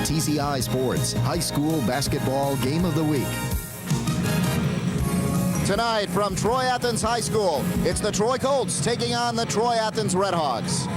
TCI Sports High School Basketball Game of the Week. Tonight from Troy Athens High School, it's the Troy Colts taking on the Troy Athens Redhawks.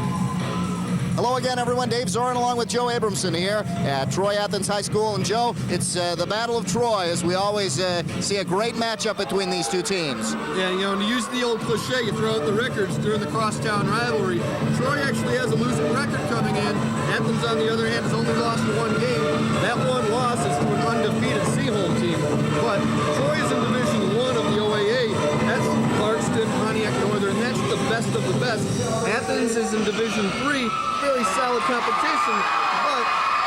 Hello again, everyone. Dave Zorin along with Joe Abramson here at Troy Athens High School. And Joe, it's the Battle of Troy, as we always see a great matchup between these two teams. Yeah, you know, and to use the old cliche, you throw out the records during the crosstown rivalry. Troy actually has a losing record coming in. Athens, on the other hand, has only lost one game. That one loss is to an undefeated Seaholm team. But Troy is in Division I of the OAA. That's Clarkston, Pontiac Northern. That's the best of the best. Athens is in Division III. Very solid competition, but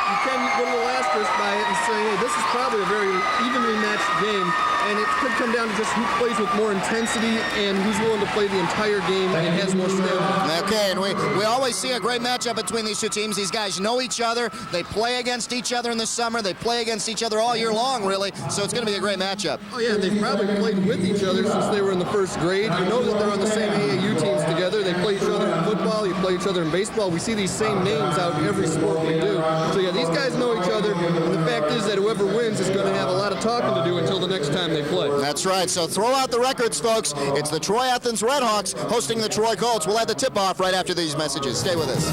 you can put a little asterisk by it and say, hey, this is probably a very evenly matched game, and it could come down to just who plays with more intensity and who's willing to play the entire game and has more stamina. Okay, and we always see a great matchup between these two teams. These guys know each other. They play against each other in the summer. They play against each other all year long, really, so it's going to be a great matchup. Oh, yeah, they've probably played with each other since they were in the first grade. You know that they're on the same AAU teams together. They play each other in football. You play each other in baseball. We see these same names out in every sport we do. So, yeah, these guys know each other, and the fact is that whoever wins is going to have a lot of talking to do until the next time they play. That's right. So throw out the records, folks. It's the Troy Athens Redhawks hosting the Troy Colts. We'll have the tip-off right after these messages. Stay with us.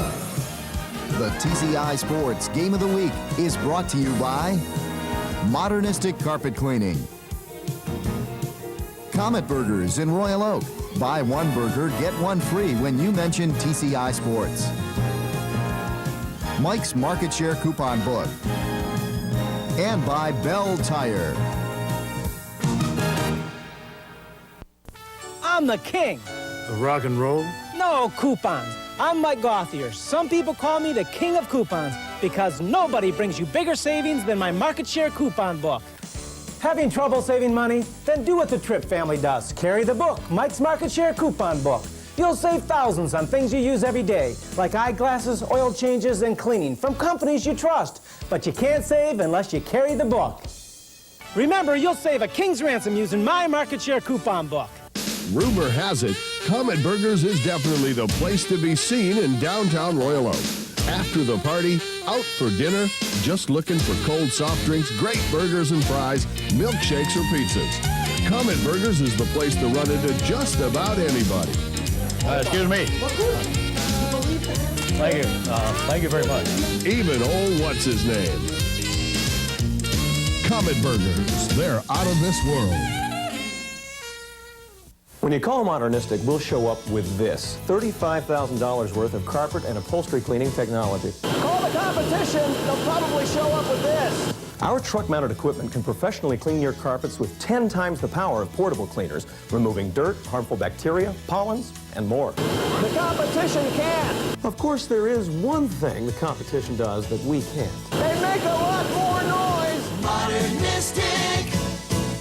The TCI Sports Game of the Week is brought to you by Modernistic Carpet Cleaning, Comet Burgers in Royal Oak. Buy one burger, get one free when you mention TCI Sports. Mike's Market Share Coupon Book. And by Bell Tire. I'm the king. The rock and roll? No, coupons. I'm Mike Gothier. Some people call me the king of coupons because nobody brings you bigger savings than my Market Share Coupon Book. Having trouble saving money? Then do what the Tripp family does. Carry the book, Mike's Market Share Coupon Book. You'll save thousands on things you use every day, like eyeglasses, oil changes, and cleaning from companies you trust. But you can't save unless you carry the book. Remember, you'll save a king's ransom using my Market Share Coupon Book. Rumor has it, Comet Burgers is definitely the place to be seen in downtown Royal Oak. After the party, out for dinner, just looking for cold soft drinks, great burgers and fries, milkshakes or pizzas. Comet Burgers is the place to run into just about anybody. Excuse me. Thank you. Thank you very much. Even old what's-his-name. Comet Burgers, they're out of this world. When you call Modernistic, we'll show up with this, $35,000 worth of carpet and upholstery cleaning technology. Call the competition. They'll probably show up with this. Our truck-mounted equipment can professionally clean your carpets with 10 times the power of portable cleaners, removing dirt, harmful bacteria, pollens, and more. The competition can't. Of course, there is one thing the competition does that we can't. They make a lot more noise. Modernistic,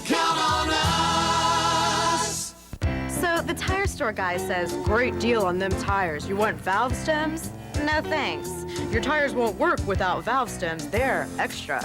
count on us. So the tire store guy says, great deal on them tires. You want valve stems? No thanks. Your tires won't work without valve stems. They're extra.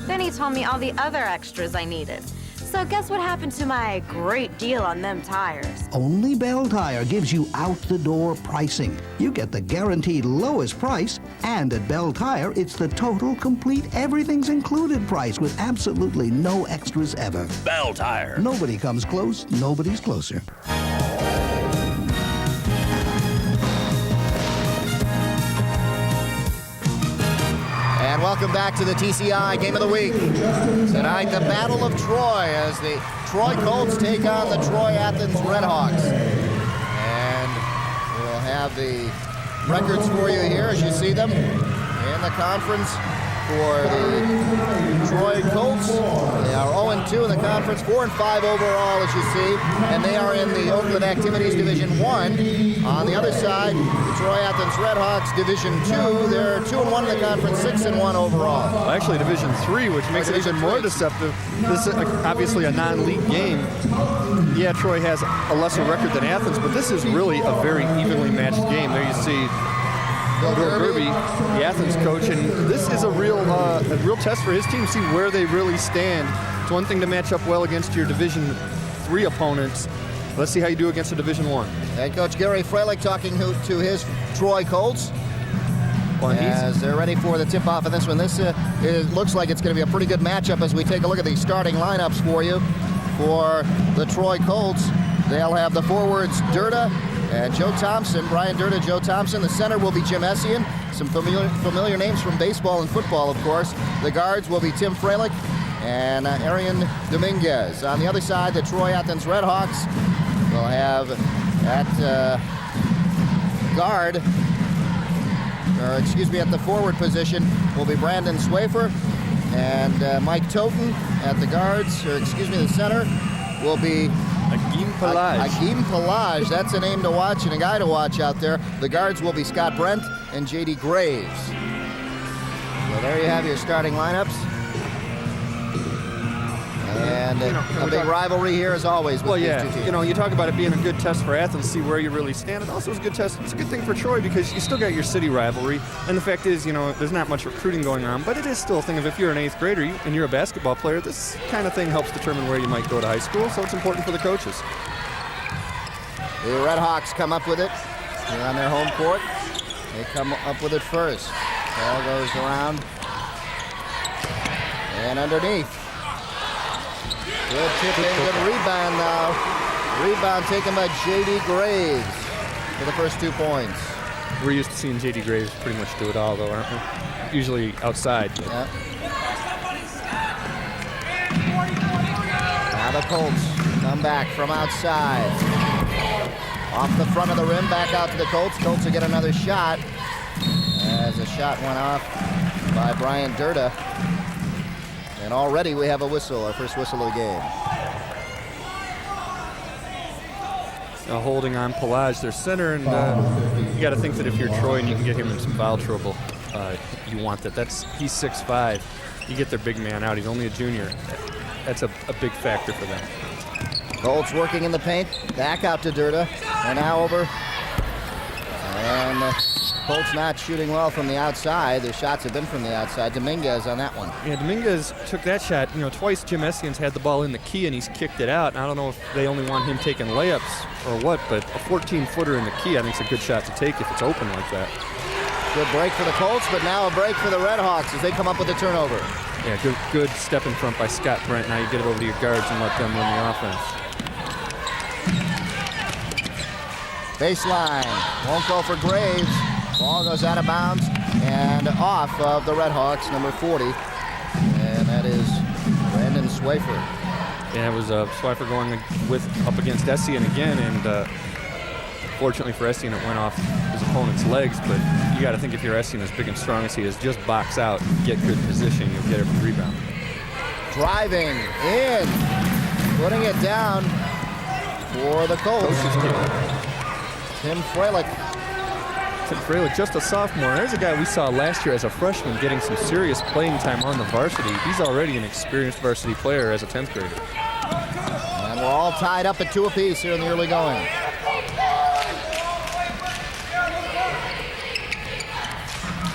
Then he told me all the other extras I needed. So guess what happened to my great deal on them tires? Only Bell Tire gives you out-the-door pricing. You get the guaranteed lowest price, and at Bell Tire, it's the total, complete, everything's included price with absolutely no extras ever. Bell Tire. Nobody comes close, nobody's closer. And welcome back to the TCI Game of the Week. Tonight, the Battle of Troy as the Troy Colts take on the Troy Athens Redhawks. And we'll have the records for you here as you see them in the conference for the Troy Colts. They are 0-2 in the conference, 4-5 overall as you see, and they are in the Oakland Activities Division I. On the other side, the Troy Athens Redhawks Division II, they're 2-1 in the conference, 6-1 overall. Well, actually, Division III, which makes it even more deceptive. This is obviously a non-league game. Yeah, Troy has a lesser record than Athens, but this is really a very evenly matched game. There you see Bill Gerby, the Athens coach, and this is a real test for his team, see where they really stand. It's one thing to match up well against your Division III opponents. Let's see how you do against a Division I. Head coach Gary Freilich talking to his Troy Colts. as they're ready for the tip-off of this one. This looks like it's going to be a pretty good matchup as we take a look at the starting lineups for you. For the Troy Colts, they'll have the forwards Durda and Joe Thompson. Brian Durda, Joe Thompson. The center will be Jim Essien. Some familiar names from baseball and football, of course. The guards will be Tim Freilich and Arian Dominguez. On the other side, the Troy Athens Redhawks will have at at the forward position will be Brandon Swafer, and Mike Toten at the guards, the center will be Agim Palage. Agim Palage, that's a name to watch and a guy to watch out there. The guards will be Scott Brent and J.D. Graves. So there you have your starting lineups. And a big rivalry here as always with these two teams. You talk about it being a good test for Athens, see where you really stand. It also is a good test. It's a good thing for Troy because you still got your city rivalry. And the fact is, there's not much recruiting going on, but it is still a thing of if you're an 8th grader and you're a basketball player, this kind of thing helps determine where you might go to high school, so it's important for the coaches. The Redhawks come up with it. They're on their home court. They come up with it first. Ball goes around and underneath. Good tip in, good rebound now. Rebound taken by J.D. Graves for the first 2 points. We're used to seeing J.D. Graves pretty much do it all, though, aren't we? Usually outside. But. Yep. Now the Colts come back from outside. Off the front of the rim, back out to the Colts. Colts will get another shot as a shot went off by Brian Durda. And already we have a whistle, our first whistle of the game. Holding on Palage, their center, and you got to think that if you're Troy and you can get him in some foul trouble, you want that. He's 6'5". You get their big man out. He's only a junior. That's a big factor for them. Colts working in the paint, back out to Durda. They're now over. And Colts not shooting well from the outside. Their shots have been from the outside. Dominguez on that one. Yeah, Dominguez took that shot. Twice Jim Essien's had the ball in the key and he's kicked it out. And I don't know if they only want him taking layups or what, but a 14-footer in the key I think is a good shot to take if it's open like that. Good break for the Colts, but now a break for the Redhawks as they come up with a turnover. Yeah, good step in front by Scott Brent. Now you get it over to your guards and let them run the offense. Baseline, won't go for Graves. Ball goes out of bounds and off of the Redhawks, number 40. And that is Brandon Swafer. Yeah, it was Swafer going up against Essien again, and fortunately for Essien, it went off his opponent's legs, but you got to think if you're Essien as big and strong as he is, just box out, get good position, you'll get every rebound. Driving in, putting it down for the Colts. Tim Freilich. Tim Freilich, just a sophomore. There's a guy we saw last year as a freshman getting some serious playing time on the varsity. He's already an experienced varsity player as a 10th grader. And we're all tied up at 2 apiece here in the early going.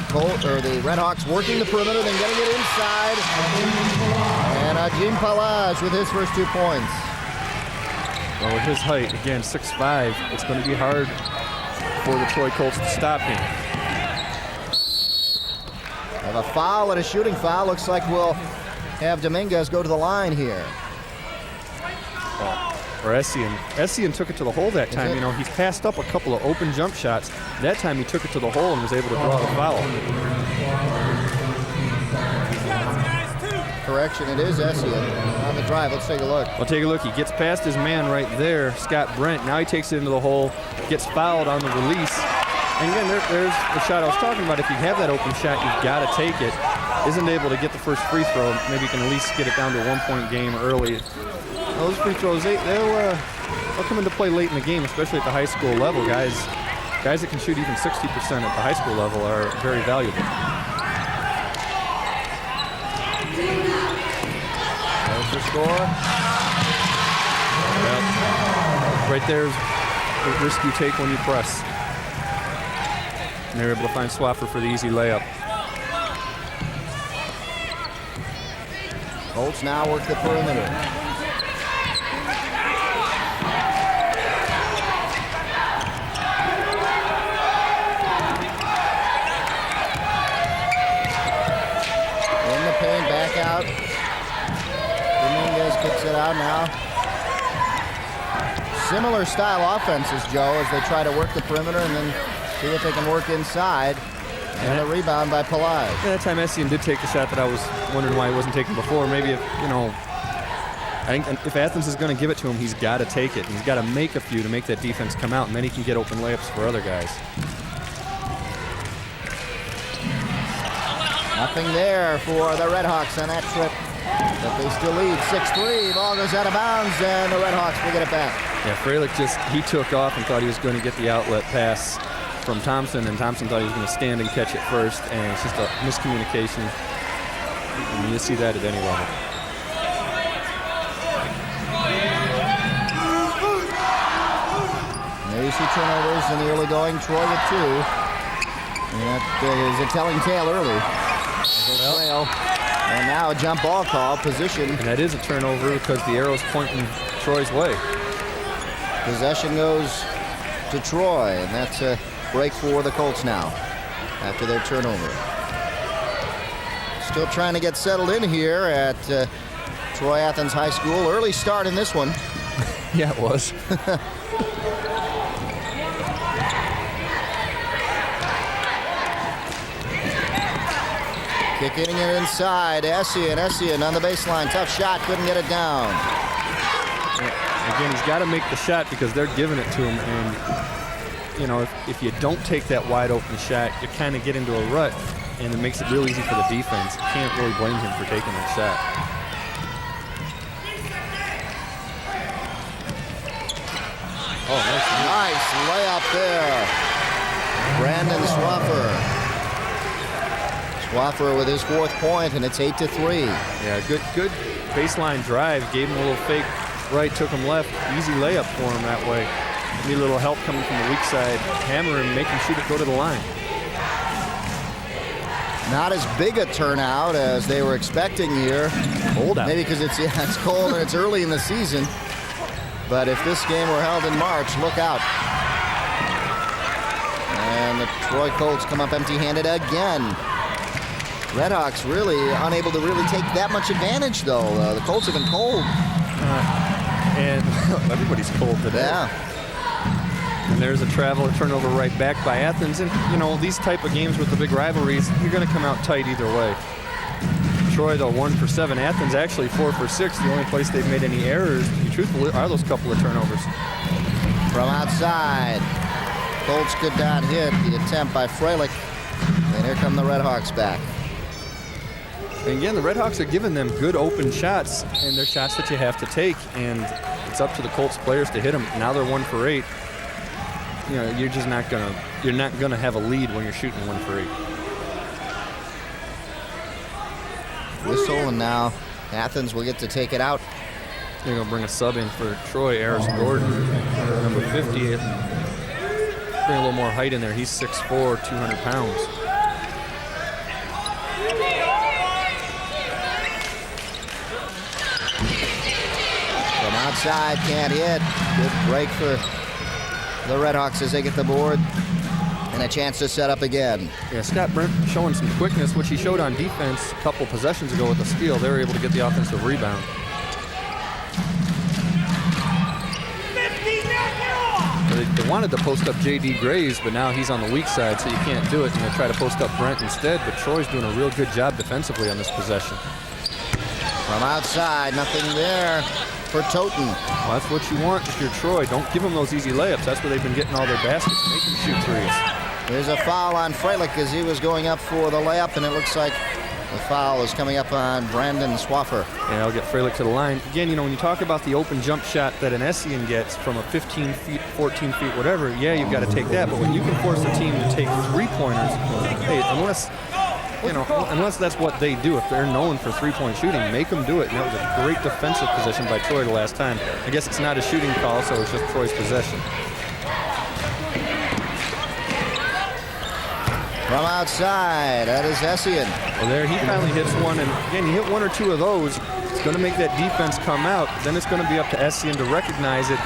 The Redhawks working the perimeter, then getting it inside. And Agim Palage with his first 2 points. Well, with his height, again, 6'5", it's going to be hard for the Troy Colts to stop him. Have a foul and a shooting foul. Looks like we'll have Dominguez go to the line here. Or Essien. Essien took it to the hole that time. He's passed up a couple of open jump shots. That time he took it to the hole and was able to draw the foul. Correction, it is Essien on the drive. Let's take a look. Well, take a look. He gets past his man right there, Scott Brent. Now he takes it into the hole, gets fouled on the release. And again, there's the shot I was talking about. If you have that open shot, you've got to take it. Isn't able to get the first free throw. Maybe you can at least get it down to a 1-point game early. Those free throws, they'll come into play late in the game, especially at the high school level. Guys that can shoot even 60% at the high school level are very valuable. There's the score. Well, right there's the risk you take when you press. And they're able to find Swaffer for the easy layup. Colts now work the perimeter. out. Dominguez kicks it out now. Similar style offenses, Joe, as they try to work the perimeter and then see if they can work inside. And a rebound by Pelaez. Yeah, that time Essien did take the shot that I was wondering why he wasn't taking before. Maybe if, I think if Athens is going to give it to him, he's got to take it. He's got to make a few to make that defense come out, and then he can get open layups for other guys. Nothing there for the Redhawks on that trip. But they still lead 6-3. Ball goes out of bounds, and the Redhawks will get it back. Yeah, Freilich he took off and thought he was going to get the outlet pass from Thompson, and Thompson thought he was going to stand and catch it first, and it's just a miscommunication. And you see that at any level. There you see turnovers in the early going. Troy with 2. And that is a telling tale early. And now a jump ball call, position. And that is a turnover because the arrow's pointing Troy's way. Possession goes to Troy, and that's a break for the Colts now after their turnover. Still trying to get settled in here at Troy Athens High School. Early start in this one. Yeah, it was. Kicking it inside. Essien on the baseline. Tough shot. Couldn't get it down. Again, he's got to make the shot because they're giving it to him. And, if you don't take that wide open shot, you kind of get into a rut, and it makes it real easy for the defense. You can't really blame him for taking that shot. Oh, nice layup there. Brandon Swaffer with his 4th point, and it's 8-3. Yeah, good baseline drive. Gave him a little fake right, took him left. Easy layup for him that way. Need a little help coming from the weak side. Hammer him, make him shoot it, go to the line. Not as big a turnout as they were expecting here. Cold out. Maybe because it's cold and it's early in the season. But if this game were held in March, look out. And the Troy Colts come up empty-handed again. Redhawks really unable to really take that much advantage, though. The Colts have been cold. And everybody's cold today. Yeah. And there's a turnover right back by Athens. And, these type of games with the big rivalries, you're going to come out tight either way. Troy, though, 1 for 7. Athens actually 4 for 6. The only place they've made any errors, to be truthful, are those couple of turnovers. From outside. Colts could not hit the attempt by Freilich. And here come the Redhawks back. And again, the Redhawks are giving them good open shots, and they're shots that you have to take. And it's up to the Colts players to hit them. Now they're 1 for 8. You're just not gonna have a lead when you're shooting 1 for 8. Whistle, and now Athens will get to take it out. They're gonna bring a sub in for Troy, Aris Gordon, number 50. Bring a little more height in there. He's 6'4", 200 pounds. From outside, can't hit. Good break for the Redhawks as they get the board. And a chance to set up again. Yeah, Scott Brent showing some quickness, which he showed on defense a couple possessions ago with the steal. They were able to get the offensive rebound. They wanted to post up J.D. Graves, but now he's on the weak side, so you can't do it. And they try to post up Brent instead, but Troy's doing a real good job defensively on this possession. From outside, nothing there for Toten. Well, that's what you want if you're Troy. Don't give them those easy layups. That's where they've been getting all their baskets. Make them shoot threes. There's a foul on Freilich as he was going up for the layup, and it looks like the foul is coming up on Brandon Swaffer. Yeah, I'll get Freilich to the line. Again, when you talk about the open jump shot that an Essien gets from a 15 feet, 14 feet, whatever, yeah, you've got to take that. But when you can force a team to take three-pointers, hey, unless that's what they do, if they're known for three-point shooting, make them do it. And that was a great defensive position by Troy the last time. I guess it's not a shooting call, so it's just Troy's possession. From outside, that is Essien. Well, there he finally hits one, and again, you hit one or two of those, it's going to make that defense come out. Then it's going to be up to Essien to recognize it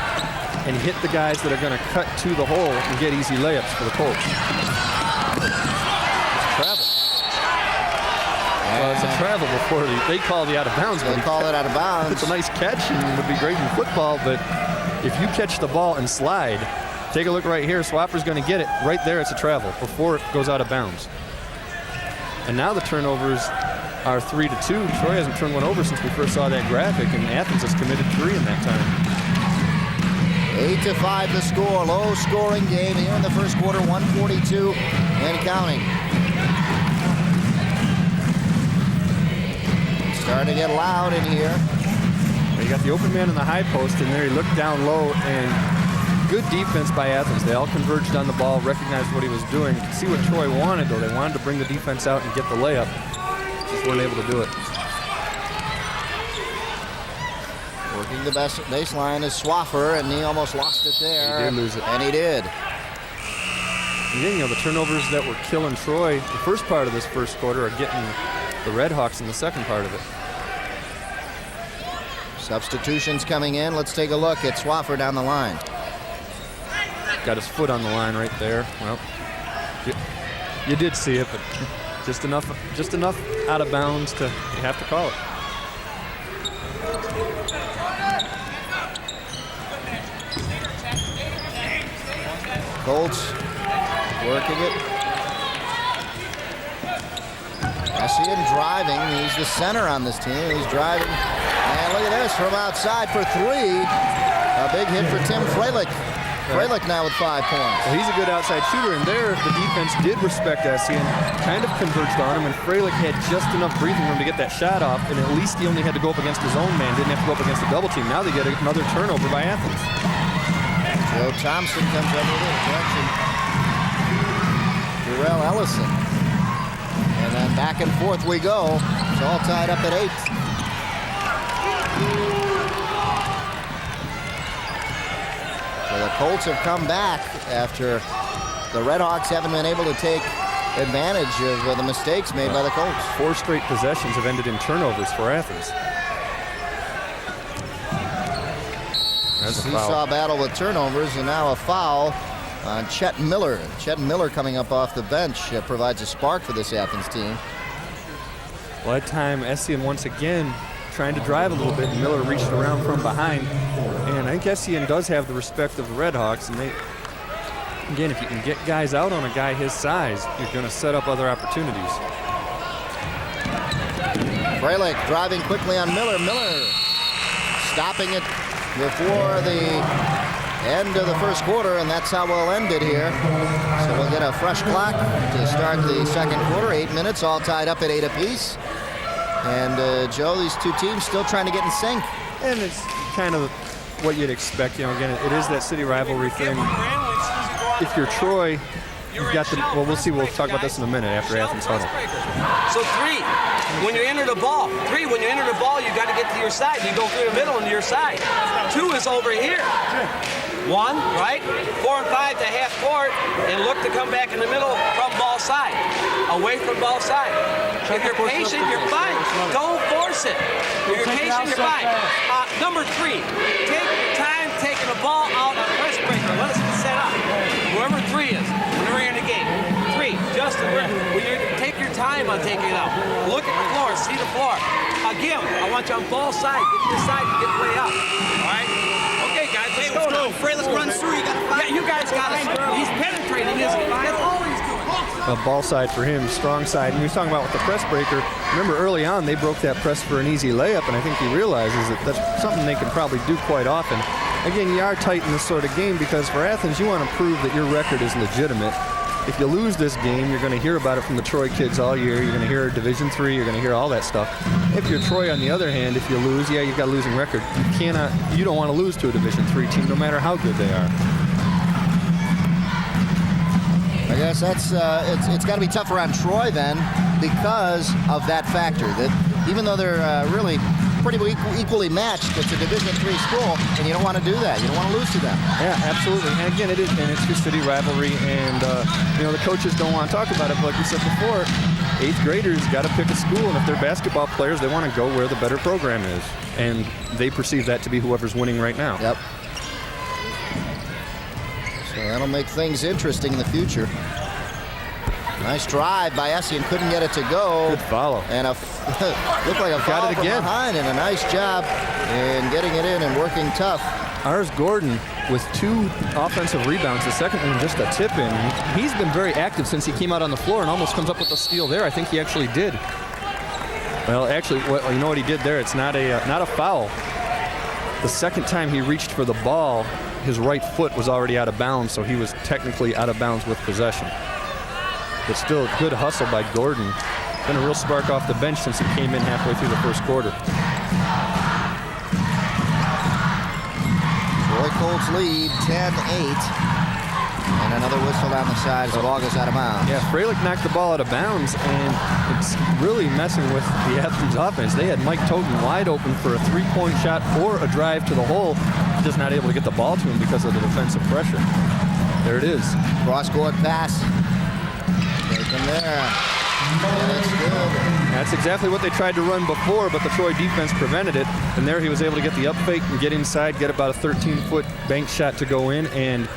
and hit the guys that are going to cut to the hole and get easy layups for the Colts. It's a travel before they call the out of bounds. They call it out of bounds. It's a nice catch and would be great in football, but if you catch the ball and slide, take a look right here. Swapper's going to get it. Right there, it's a travel before it goes out of bounds. And now the turnovers are 3-2. Troy hasn't turned one over since we first saw that graphic, and Athens has committed 3 in that time. 8-5 the score. Low-scoring game here in the first quarter. 142 and counting. Starting to get loud in here. You got the open man in the high post, and there he looked down low, and good defense by Athens. They all converged on the ball, recognized what he was doing. You can see what Troy wanted, though. They wanted to bring the defense out and get the layup. Just weren't able to do it. Working the best baseline is Swaffer, and he almost lost it there. He did lose it. And he did. Again, you know, the turnovers that were killing Troy the first part of this first quarter are getting the Red Hawks in the second part of it. Substitutions coming in. Let's take a look at Swaffer down the line. Got his foot on the line right there. Well, you did see it, but just enough out of bounds to you have to call it. Colts working it. Essien driving. He's the center on this team. He's driving. And look at this from outside for 3. A big hit for Tim Freilich. Freilich now with 5 points. Well, he's a good outside shooter, and there the defense did respect Essien, kind of converged on him, and Freilich had just enough breathing room to get that shot off, and at least he only had to go up against his own man, didn't have to go up against a double team. Now they get another turnover by Athens. Joe Thompson comes over the direction. Durrell Ellison. And then back and forth we go. It's all tied up at 8. So the Colts have come back after the Red Hawks haven't been able to take advantage of the mistakes made by the Colts. 4 straight possessions have ended in turnovers for Athens. Seesaw battle with turnovers, and now a foul on Chet Miller. Chet Miller coming up off the bench provides a spark for this Athens team. Well, that time Essien once again trying to drive a little bit, and Miller reached around from behind. And I think Essien does have the respect of the Red Hawks, and they, again, if you can get guys out on a guy his size, you're going to set up other opportunities. Freilich driving quickly on Miller. Miller stopping it before the end of the first quarter, and that's how we'll end it here. So we'll get a fresh clock to start the second quarter. 8 minutes, all tied up at 8 apiece. And Joe, these two teams still trying to get in sync. And it's kind of what you'd expect. You know, again, it is that city rivalry thing. If you're Troy, you've got the, well, we'll see. We'll talk about this in a minute after Athens huddle. So 3, when you enter the ball. 3, when you enter the ball, you got to get to your side. You go through the middle and to your side. 2 is over here. 1, right? 4 and 5 to half court, and look to come back in the middle from ball side. Away from ball side. If you're patient, you're fine. Don't force it. If you're patient, you're fine. Number 3, take your time taking the ball out on press breaker. Let us get set up. Whoever 3 is, when they're in the game. 3, Justin, take your time on taking it out. Look at the floor, see the floor. Again, I want you on ball side. Get to the side and get way up. All right? Okay, guys, let's go. Freilich runs through. You got to find. Yeah, you guys got it. He's penetrating, isn't he? That's all he's doing. A ball side for him, strong side. And he was talking about with the press breaker. Remember early on, they broke that press for an easy layup, and I think he realizes that that's something they can probably do quite often. Again, you are tight in this sort of game because for Athens, you want to prove that your record is legitimate. If you lose this game, you're going to hear about it from the Troy kids all year. You're going to hear Division III. You're going to hear all that stuff. If you're Troy, on the other hand, if you lose, yeah, you've got a losing record. You don't want to lose to a Division III team, no matter how good they are. I guess that's it's got to be tougher on Troy then because of that factor. That even though they're really pretty equally matched, it's a Division III school, and you don't want to do that. You don't want to lose to them. Yeah, absolutely. And again, it is, and it's your city rivalry, and the coaches don't want to talk about it. But like we said before, 8th graders got to pick a school, and if they're basketball players, they want to go where the better program is, and they perceive that to be whoever's winning right now. Yep. So that'll make things interesting in the future. Nice drive by Essien, couldn't get it to go. Good follow. And looked like a foul Got it again. from behind, and a nice job in getting it in and working tough. Ours Gordon with 2 offensive rebounds, the second one just a tip in. He's been very active since he came out on the floor and almost comes up with a steal there. I think he actually did. Well, actually, you know what he did there? It's not a foul. The second time he reached for the ball, his right foot was already out of bounds, so he was technically out of bounds with possession. But still, good hustle by Gordon. Been a real spark off the bench since he came in halfway through the first quarter. Troy Colts lead 10-8. And another whistle down the side as the ball goes out of bounds. Yeah, Freilich knocked the ball out of bounds, and it's really messing with the Athens offense. They had Mike Toten wide open for a 3-point shot or a drive to the hole. Just not able to get the ball to him because of the defensive pressure. There it is. Cross-court pass. Taken there. And it's good. That's exactly what they tried to run before, but the Troy defense prevented it. And there he was able to get the up fake and get inside, get about a 13-foot bank shot to go in, and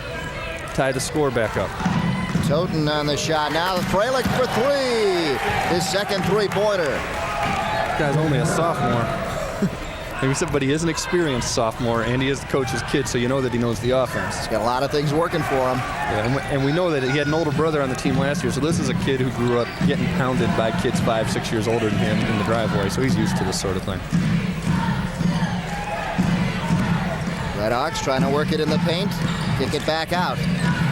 tie the score back up. Toten on the shot. Now Freilich for 3. His second 3-pointer. Guy's only a sophomore. Like we said, but he is an experienced sophomore, and he is the coach's kid, so you know that he knows the offense. He's got a lot of things working for him. Yeah, and we know that he had an older brother on the team last year, so this is a kid who grew up getting pounded by kids 5, 6 years older than him in the driveway, so he's used to this sort of thing. Redhawks trying to work it in the paint, kick it back out.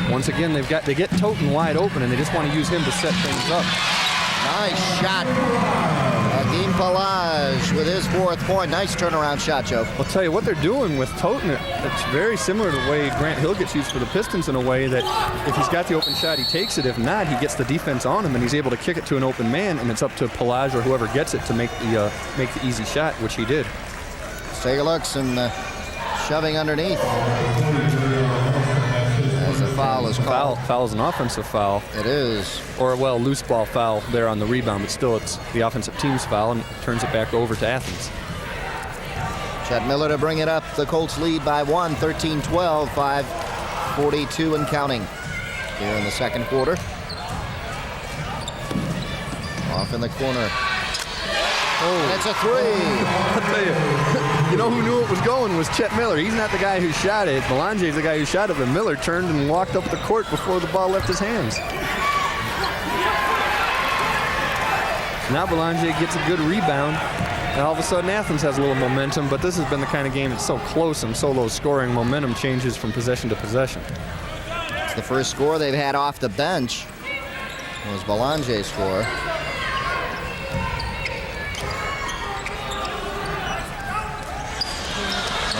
Once again, they get Toten wide open, and they just want to use him to set things up. Nice shot. Hakeem Palage with his 4th point. Nice turnaround shot, Joe. I'll tell you what they're doing with Toten. It's very similar to the way Grant Hill gets used for the Pistons in a way that if he's got the open shot, he takes it. If not, he gets the defense on him, and he's able to kick it to an open man, and it's up to Palage or whoever gets it to make the easy shot, which he did. Let's take a look. Some shoving underneath. As a foul is called. Foul is an offensive foul. It is. Or, well, loose ball foul there on the rebound, but still it's the offensive team's foul and turns it back over to Athens. Chet Miller to bring it up. The Colts lead by 1, 13-12, 5:42 and counting here in the second quarter. Off in the corner. Oh, and it's a 3. I'll tell you know who knew it was going was Chet Miller. He's not the guy who shot it. Belange's the guy who shot it, but Miller turned and walked up the court before the ball left his hands. Now Belanger gets a good rebound, and all of a sudden Athens has a little momentum, but this has been the kind of game that's so close and so low scoring. Momentum changes from possession to possession. It's the first score they've had off the bench. It was Belanger's score.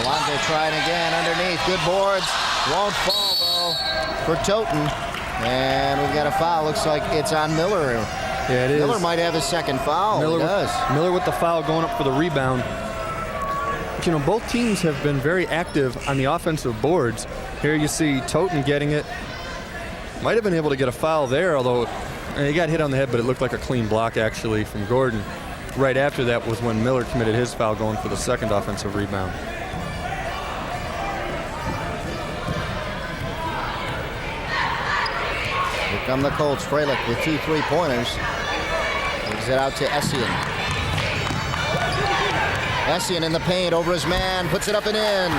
Belanger trying again underneath. Good boards. Won't fall, though, for Toten. And we've got a foul. Looks like it's on Miller. Yeah, it is. Miller might have his second foul. He does. Miller with the foul going up for the rebound. But, you know, both teams have been very active on the offensive boards. Here you see Toten getting it. Might have been able to get a foul there, although he got hit on the head, but it looked like a clean block, actually, from Gordon. Right after that was when Miller committed his foul going for the second offensive rebound. Here come the Colts. Freilich with 2 3-pointers. Gives it out to Essien. Essien in the paint over his man. Puts it up and in.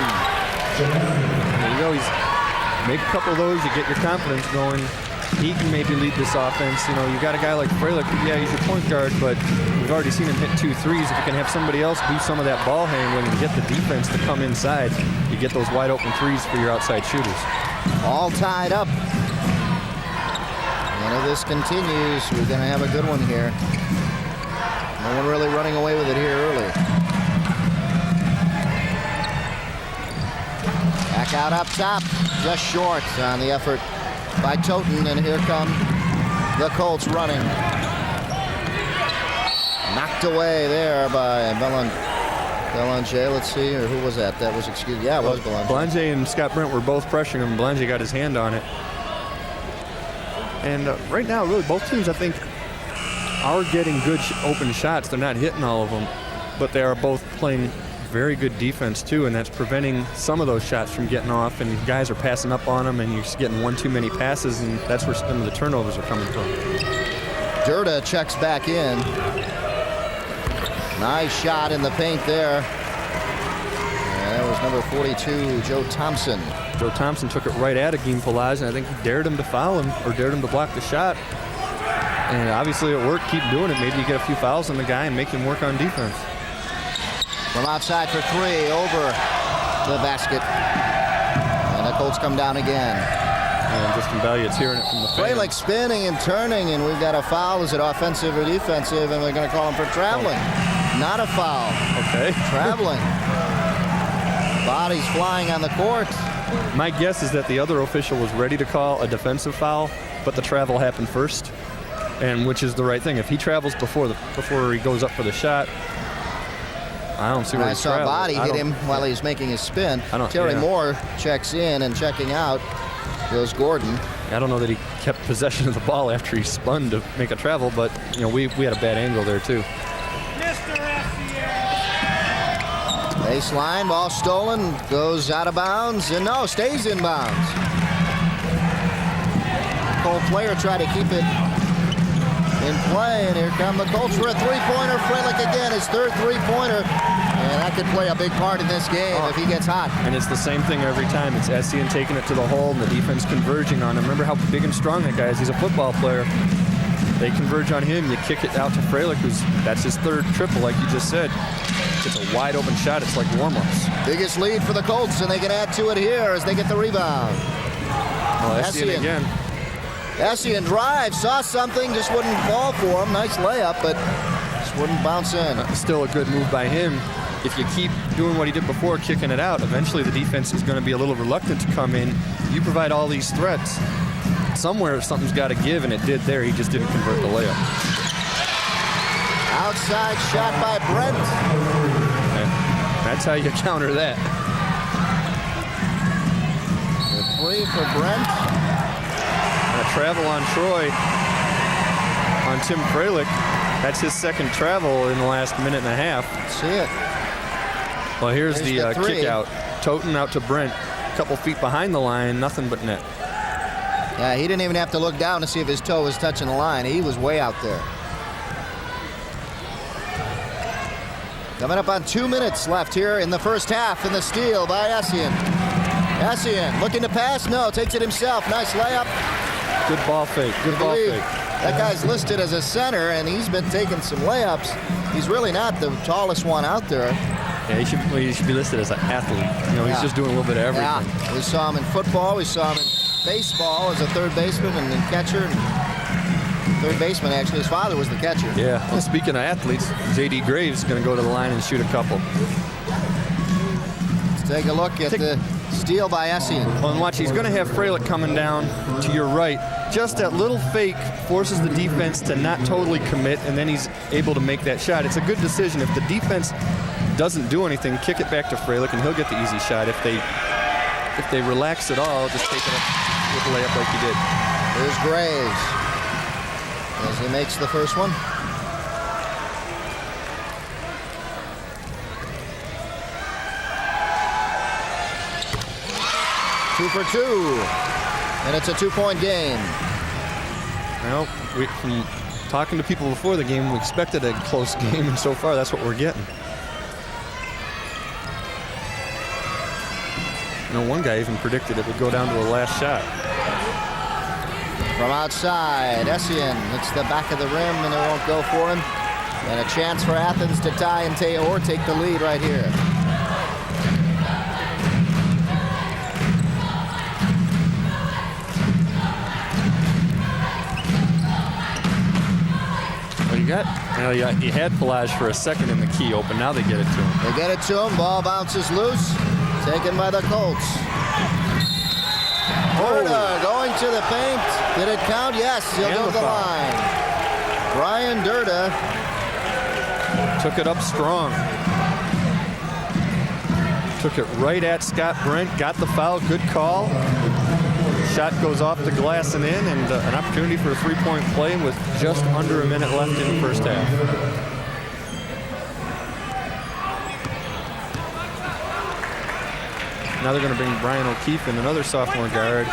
There you go. He's make a couple of those. You get your confidence going. He can maybe lead this offense. You know, you got a guy like Freilich. Yeah, he's your point guard, but we've already seen him hit 2 threes. If you can have somebody else do some of that ball handling and get the defense to come inside, you get those wide open threes for your outside shooters. All tied up. And if this continues, we're going to have a good one here. No one really running away with it here early. Back out up top. Just short on the effort by Toten. And here come the Colts running. Knocked away there by Belanger. Let's see, or who was that? That was, yeah, it was Belanger. Belanger and Scott Brent were both pressuring him. Belanger got his hand on it. And right now, really, both teams, I think, are getting good open shots. They're not hitting all of them, but they are both playing very good defense, too, and that's preventing some of those shots from getting off, and guys are passing up on them, and you're just getting one too many passes, and that's where some of the turnovers are coming from. Durda checks back in. Nice shot in the paint there. And that was number 42, Joe Thompson. Joe Thompson took it right at Agim Pelage, and I think he dared him to foul him or dared him to block the shot. And obviously it worked. Keep doing it. Maybe you get a few fouls on the guy and make him work on defense. From outside for three, over the basket. And the Colts come down again. And Justin Belliott's hearing it from the fans. Fralick spinning and turning, and we've got a foul. Is it offensive or defensive? And we're going to call him for traveling. Not a foul. Okay. Traveling. Bodies flying on the court. My guess is that the other official was ready to call a defensive foul, but the travel happened first, and which is the right thing. If he travels before he goes up for the shot, I don't see where I he's saw a traveling. body hit him while he was making his spin. Terry Moore checks in, and checking out goes Gordon. I don't know that he kept possession of the ball after he spun to make a travel, but you know we had a bad angle there too. Baseline, ball stolen, goes out of bounds, and no, stays in bounds. Colt player tried to keep it in play, and here come the Colts for a three-pointer. Fralick again, his third three-pointer, and that could play a big part in this game if he gets hot. And it's the same thing every time. It's Essien taking it to the hole, and the defense converging on him. Remember how big and strong that guy is. He's a football player. They converge on him. You kick it out to Fralick, that's his third triple, like you just said. It's a wide open shot. It's like warm-ups. Biggest lead for the Colts, and they can add to it here as they get the rebound. Well, Essien again. Essien drives, saw something, just wouldn't fall for him. Nice layup, but just wouldn't bounce in. Still a good move by him. If you keep doing what he did before, kicking it out, eventually the defense is going to be a little reluctant to come in. You provide all these threats. Somewhere something's got to give, and it did there. He just didn't convert the layup. Outside shot by Brent. And that's how you counter that. The three for Brent. And a travel on Troy on Tim Fralick. That's his second travel in the last minute and a half. See it. Well, here's the three. kick out. Toten out to Brent. A couple feet behind the line, nothing but net. Yeah, he didn't even have to look down to see if his toe was touching the line. He was way out there. Coming up on 2 minutes left here in the first half, and the steal by Essien. Essien looking to pass, no, takes it himself. Nice layup. Good ball fake, good ball fake. That guy's listed as a center, and he's been taking some layups. He's really not the tallest one out there. Yeah, he should be listed as an athlete. You know, he's just doing a little bit of everything. Yeah, we saw him in football, we saw him in baseball as a third baseman and then catcher. And third baseman, actually. His father was the catcher. Yeah. Well, speaking of athletes, J.D. Graves is going to go to the line and shoot a couple. Let's take a look at the steal by Essien. Well, and watch, he's going to have Fralick coming down to your right. Just that little fake forces the defense to not totally commit, and then he's able to make that shot. It's a good decision. If the defense doesn't do anything, kick it back to Fralick, and he'll get the easy shot. If they relax at all, just take it up with a layup like he did. Here's Graves as he makes the first one. Two for two, and it's a two-point game. Well, from talking to people before the game, we expected a close game, and so far that's what we're getting. You know, one guy even predicted it would go down to the last shot. From outside, Essien hits the back of the rim, and it won't go for him. And a chance for Athens to tie and take the lead right here. Well, you had Pelage for a second in the key open. Now they get it to him. They get it to him. Ball bounces loose. Taken by the Colts. Durda going to the paint. Did it count? Yes, he'll go to the line. Brian Durda took it up strong. Took it right at Scott Brent. Got the foul. Good call. Shot goes off the glass and in, and an opportunity for a three-point play with just under a minute left in the first half. Now they're going to bring Brian O'Keefe in, another sophomore guard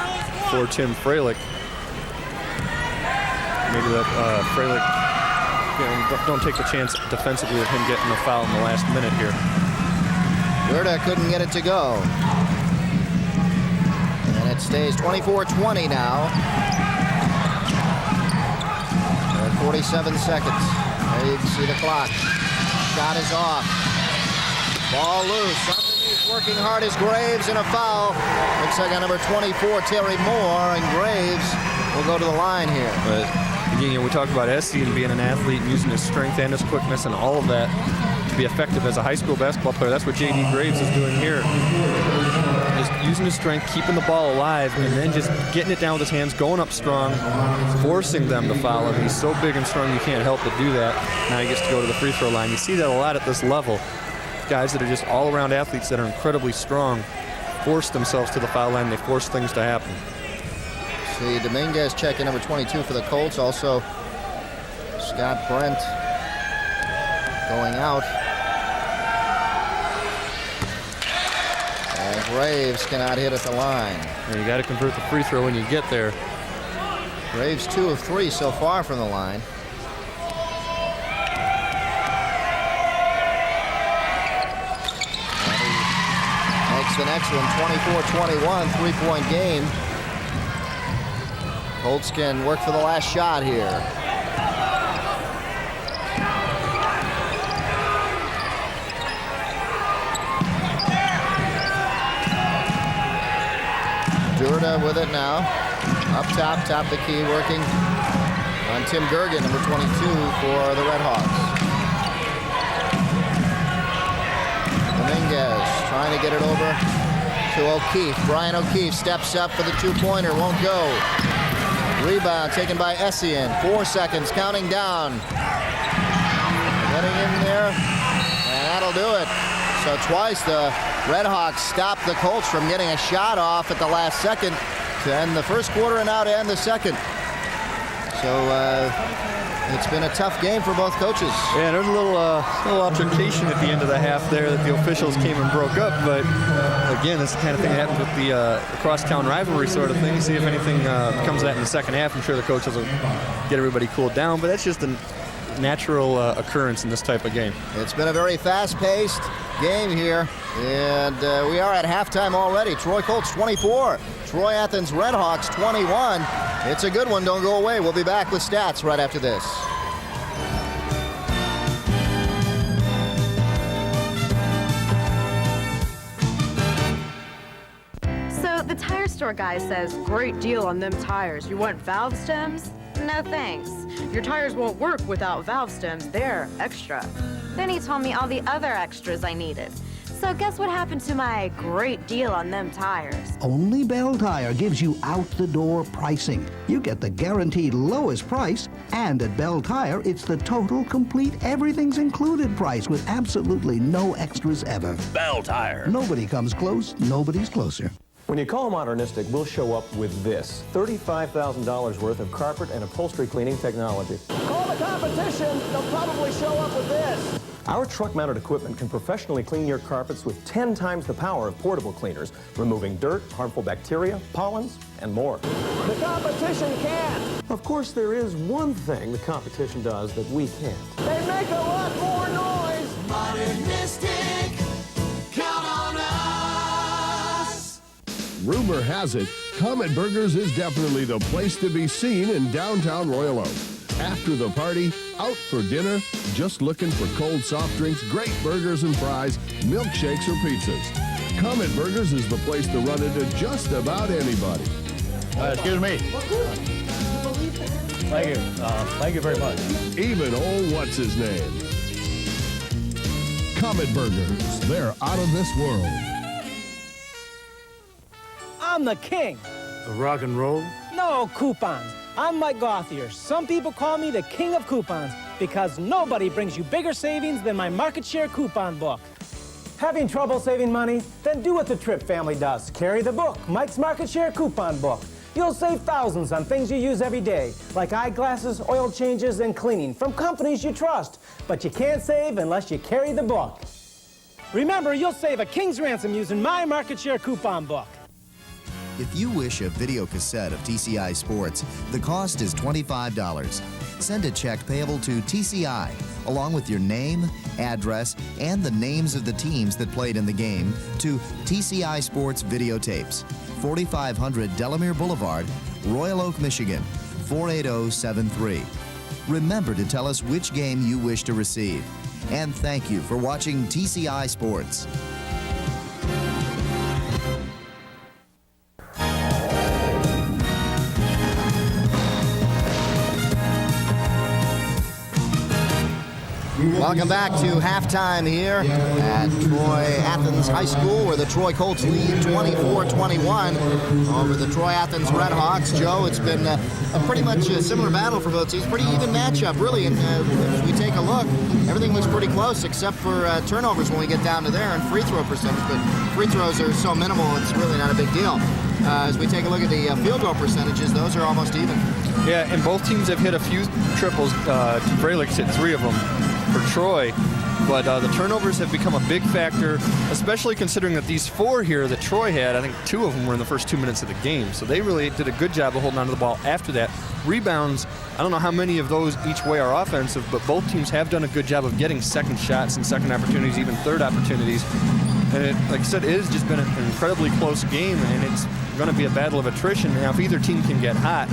for Tim Fralick. maybe that Freilich, don't take the chance defensively of him getting a foul in the last minute here. Gerda couldn't get it to go. And it stays 24-20 now. 47 seconds. There you can see the clock. Shot is off. Ball loose. Underneath, working hard is Graves, and a foul. Looks like on number 24, Terry Moore, and Graves will go to the line here. But again, we talk about Essian being an athlete and using his strength and his quickness and all of that to be effective as a high school basketball player. That's what J.D. Graves is doing here. Just using his strength, keeping the ball alive, and then just getting it down with his hands, going up strong, forcing them to foul him. He's so big and strong you can't help but do that. Now he gets to go to the free throw line. You see that a lot at this level. Guys that are just all-around athletes that are incredibly strong force themselves to the foul line. They force things to happen. See Dominguez checking number 22 for the Colts. Also Scott Brent going out. And Graves cannot hit at the line. And you got to convert the free throw when you get there. Graves 2 of 3 so far from the line. The next one, 24-21, three-point game. Colts can work for the last shot here. Durda with it now. Up top of the key, working on Tim Gergen, number 22 for the Red Hawks. Dominguez trying to get it over to O'Keefe. Brian O'Keefe steps up for the two-pointer, won't go. Rebound taken by Essian. 4 seconds, counting down. Getting in there, and that'll do it. So twice the Red Hawks stopped the Colts from getting a shot off at the last second to end the first quarter and now to end the second. So it's been a tough game for both coaches. Yeah, there's a little altercation at the end of the half there that the officials came and broke up. But again, this is the kind of thing that happens with the crosstown rivalry sort of thing. See if anything comes of that in the second half. I'm sure the coaches will get everybody cooled down. But that's just a natural occurrence in this type of game. It's been a very fast-paced game here, and we are at halftime already. Troy Colts 24, Troy Athens Red Hawks 21. It's a good one. Don't go away. We'll be back with stats right after this. So the tire store guy says, great deal on them tires. You want valve stems? No thanks. Your tires won't work without valve stems. They're extra. Then he told me all the other extras I needed. So guess what happened to my great deal on them tires? Only Bell Tire gives you out-the-door pricing. You get the guaranteed lowest price, and at Bell Tire, it's the total, complete, everything's included price with absolutely no extras ever. Bell Tire. Nobody comes close, nobody's closer. When you call Modernistic, we'll show up with this: $35,000 worth of carpet and upholstery cleaning technology. Call the competition. They'll probably show up with this. Our truck-mounted equipment can professionally clean your carpets with 10 times the power of portable cleaners, removing dirt, harmful bacteria, pollens, and more. The competition can't. Of course, there is one thing the competition does that we can't. They make a lot more noise. Modernistic, count on us. Rumor has it, Comet Burgers is definitely the place to be seen in downtown Royal Oak. After the party, out for dinner, just looking for cold soft drinks, great burgers and fries, milkshakes or pizzas. Comet Burgers is the place to run into just about anybody. Excuse me. Thank you. Thank you very much. Even old what's-his-name. Comet Burgers, they're out of this world. I'm the king. Rock and roll? No coupons. I'm Mike Gauthier. Some people call me the king of coupons because nobody brings you bigger savings than my market share coupon book. Having trouble saving money? Then do what the Tripp family does. Carry the book, Mike's Market Share Coupon Book. You'll save thousands on things you use every day, like eyeglasses, oil changes, and cleaning from companies you trust. But you can't save unless you carry the book. Remember, you'll save a king's ransom using my Market Share Coupon Book. If you wish a video cassette of TCI Sports, the cost is $25. Send a check payable to TCI, along with your name, address, and the names of the teams that played in the game, to TCI Sports Videotapes, 4500 Delamere Boulevard, Royal Oak, Michigan, 48073. Remember to tell us which game you wish to receive. And thank you for watching TCI Sports. Welcome back to halftime here at Troy Athens High School, where the Troy Colts lead 24-21 over the Troy Athens Redhawks. Joe, it's been a pretty much a similar battle for both teams. Pretty even matchup, really. And if we take a look, everything looks pretty close, except for turnovers when we get down to there and free throw percentage. But free throws are so minimal, it's really not a big deal. As we take a look at the field goal percentages, those are almost even. Yeah, and both teams have hit a few triples. Freilic's hit 3 of them for Troy, but the turnovers have become a big factor, especially considering that these 4 here that Troy had, I think 2 of them were in the first 2 minutes of the game, so they really did a good job of holding onto the ball after that. Rebounds, I don't know how many of those each way are offensive, but both teams have done a good job of getting second shots and second opportunities, even third opportunities. And it, like I said, it has just been an incredibly close game, and it's going to be a battle of attrition. Now, if either team can get hot,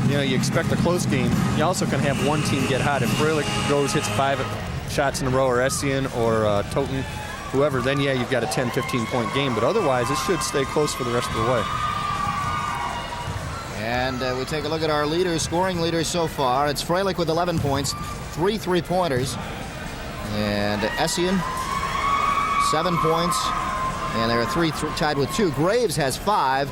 you know, you expect a close game. You also can have one team get hot. If Freilich hits 5 shots in a row, or Essien or Toten, whoever, then yeah, you've got a 10, 15-point game. But otherwise, it should stay close for the rest of the way. And we take a look at our leaders, scoring leaders so far. It's Freilich with 11 points, 3 3-pointers. And Essien, 7 points. And there are 3 tied with 2. Graves has 5.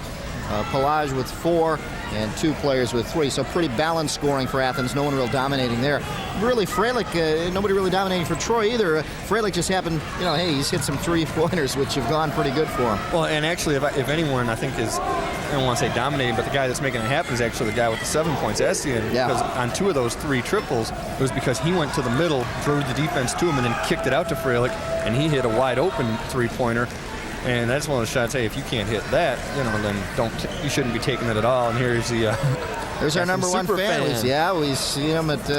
Pelage with 4. And 2 players with 3. So pretty balanced scoring for Athens. No one real dominating there. Really, Freilich, nobody really dominating for Troy either. Freilich just happened, you know, hey, he's hit some 3-pointers, which have gone pretty good for him. Well, and actually, if anyone, I think is, I don't want to say dominating, but the guy that's making it happen is actually the guy with the 7 points, Essien. Yeah. Because on 2 of those 3 triples, it was because he went to the middle, drove the defense to him, and then kicked it out to Freilich, and he hit a wide open 3-pointer. And that's one of the shots. Hey, if you can't hit that, you know, then you shouldn't be taking it at all. And here's the. There's our number 1 fan. Yeah, we see him at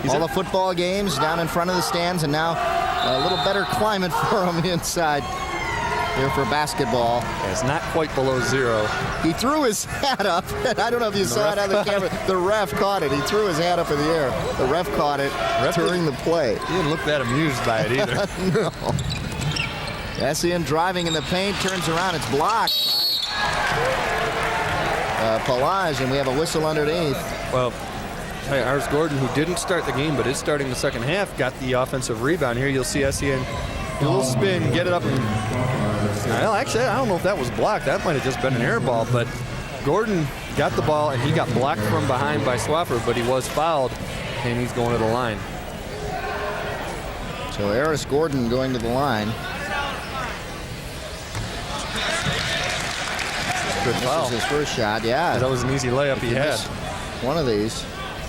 all the football games down in front of the stands, and now a little better climate for him inside here for basketball. It's not quite below 0. He threw his hat up, and I don't know if you saw it on the camera. The ref caught it. He threw his hat up in the air. The ref caught it during the play. He didn't look that amused by it either. No. Essien driving in the paint, turns around, it's blocked. Pelage, and we have a whistle underneath. Well, hey, Ars Gordon, who didn't start the game but is starting the second half, got the offensive rebound. Here you'll see Essien, a little spin, get it up. Well, actually, I don't know if that was blocked. That might have just been an air ball, but Gordon got the ball, and he got blocked from behind by Swaffer, but he was fouled, and he's going to the line. So Aris Gordon going to the line. Good foul. This is his first shot, yeah. That was an easy layup he had. One of these.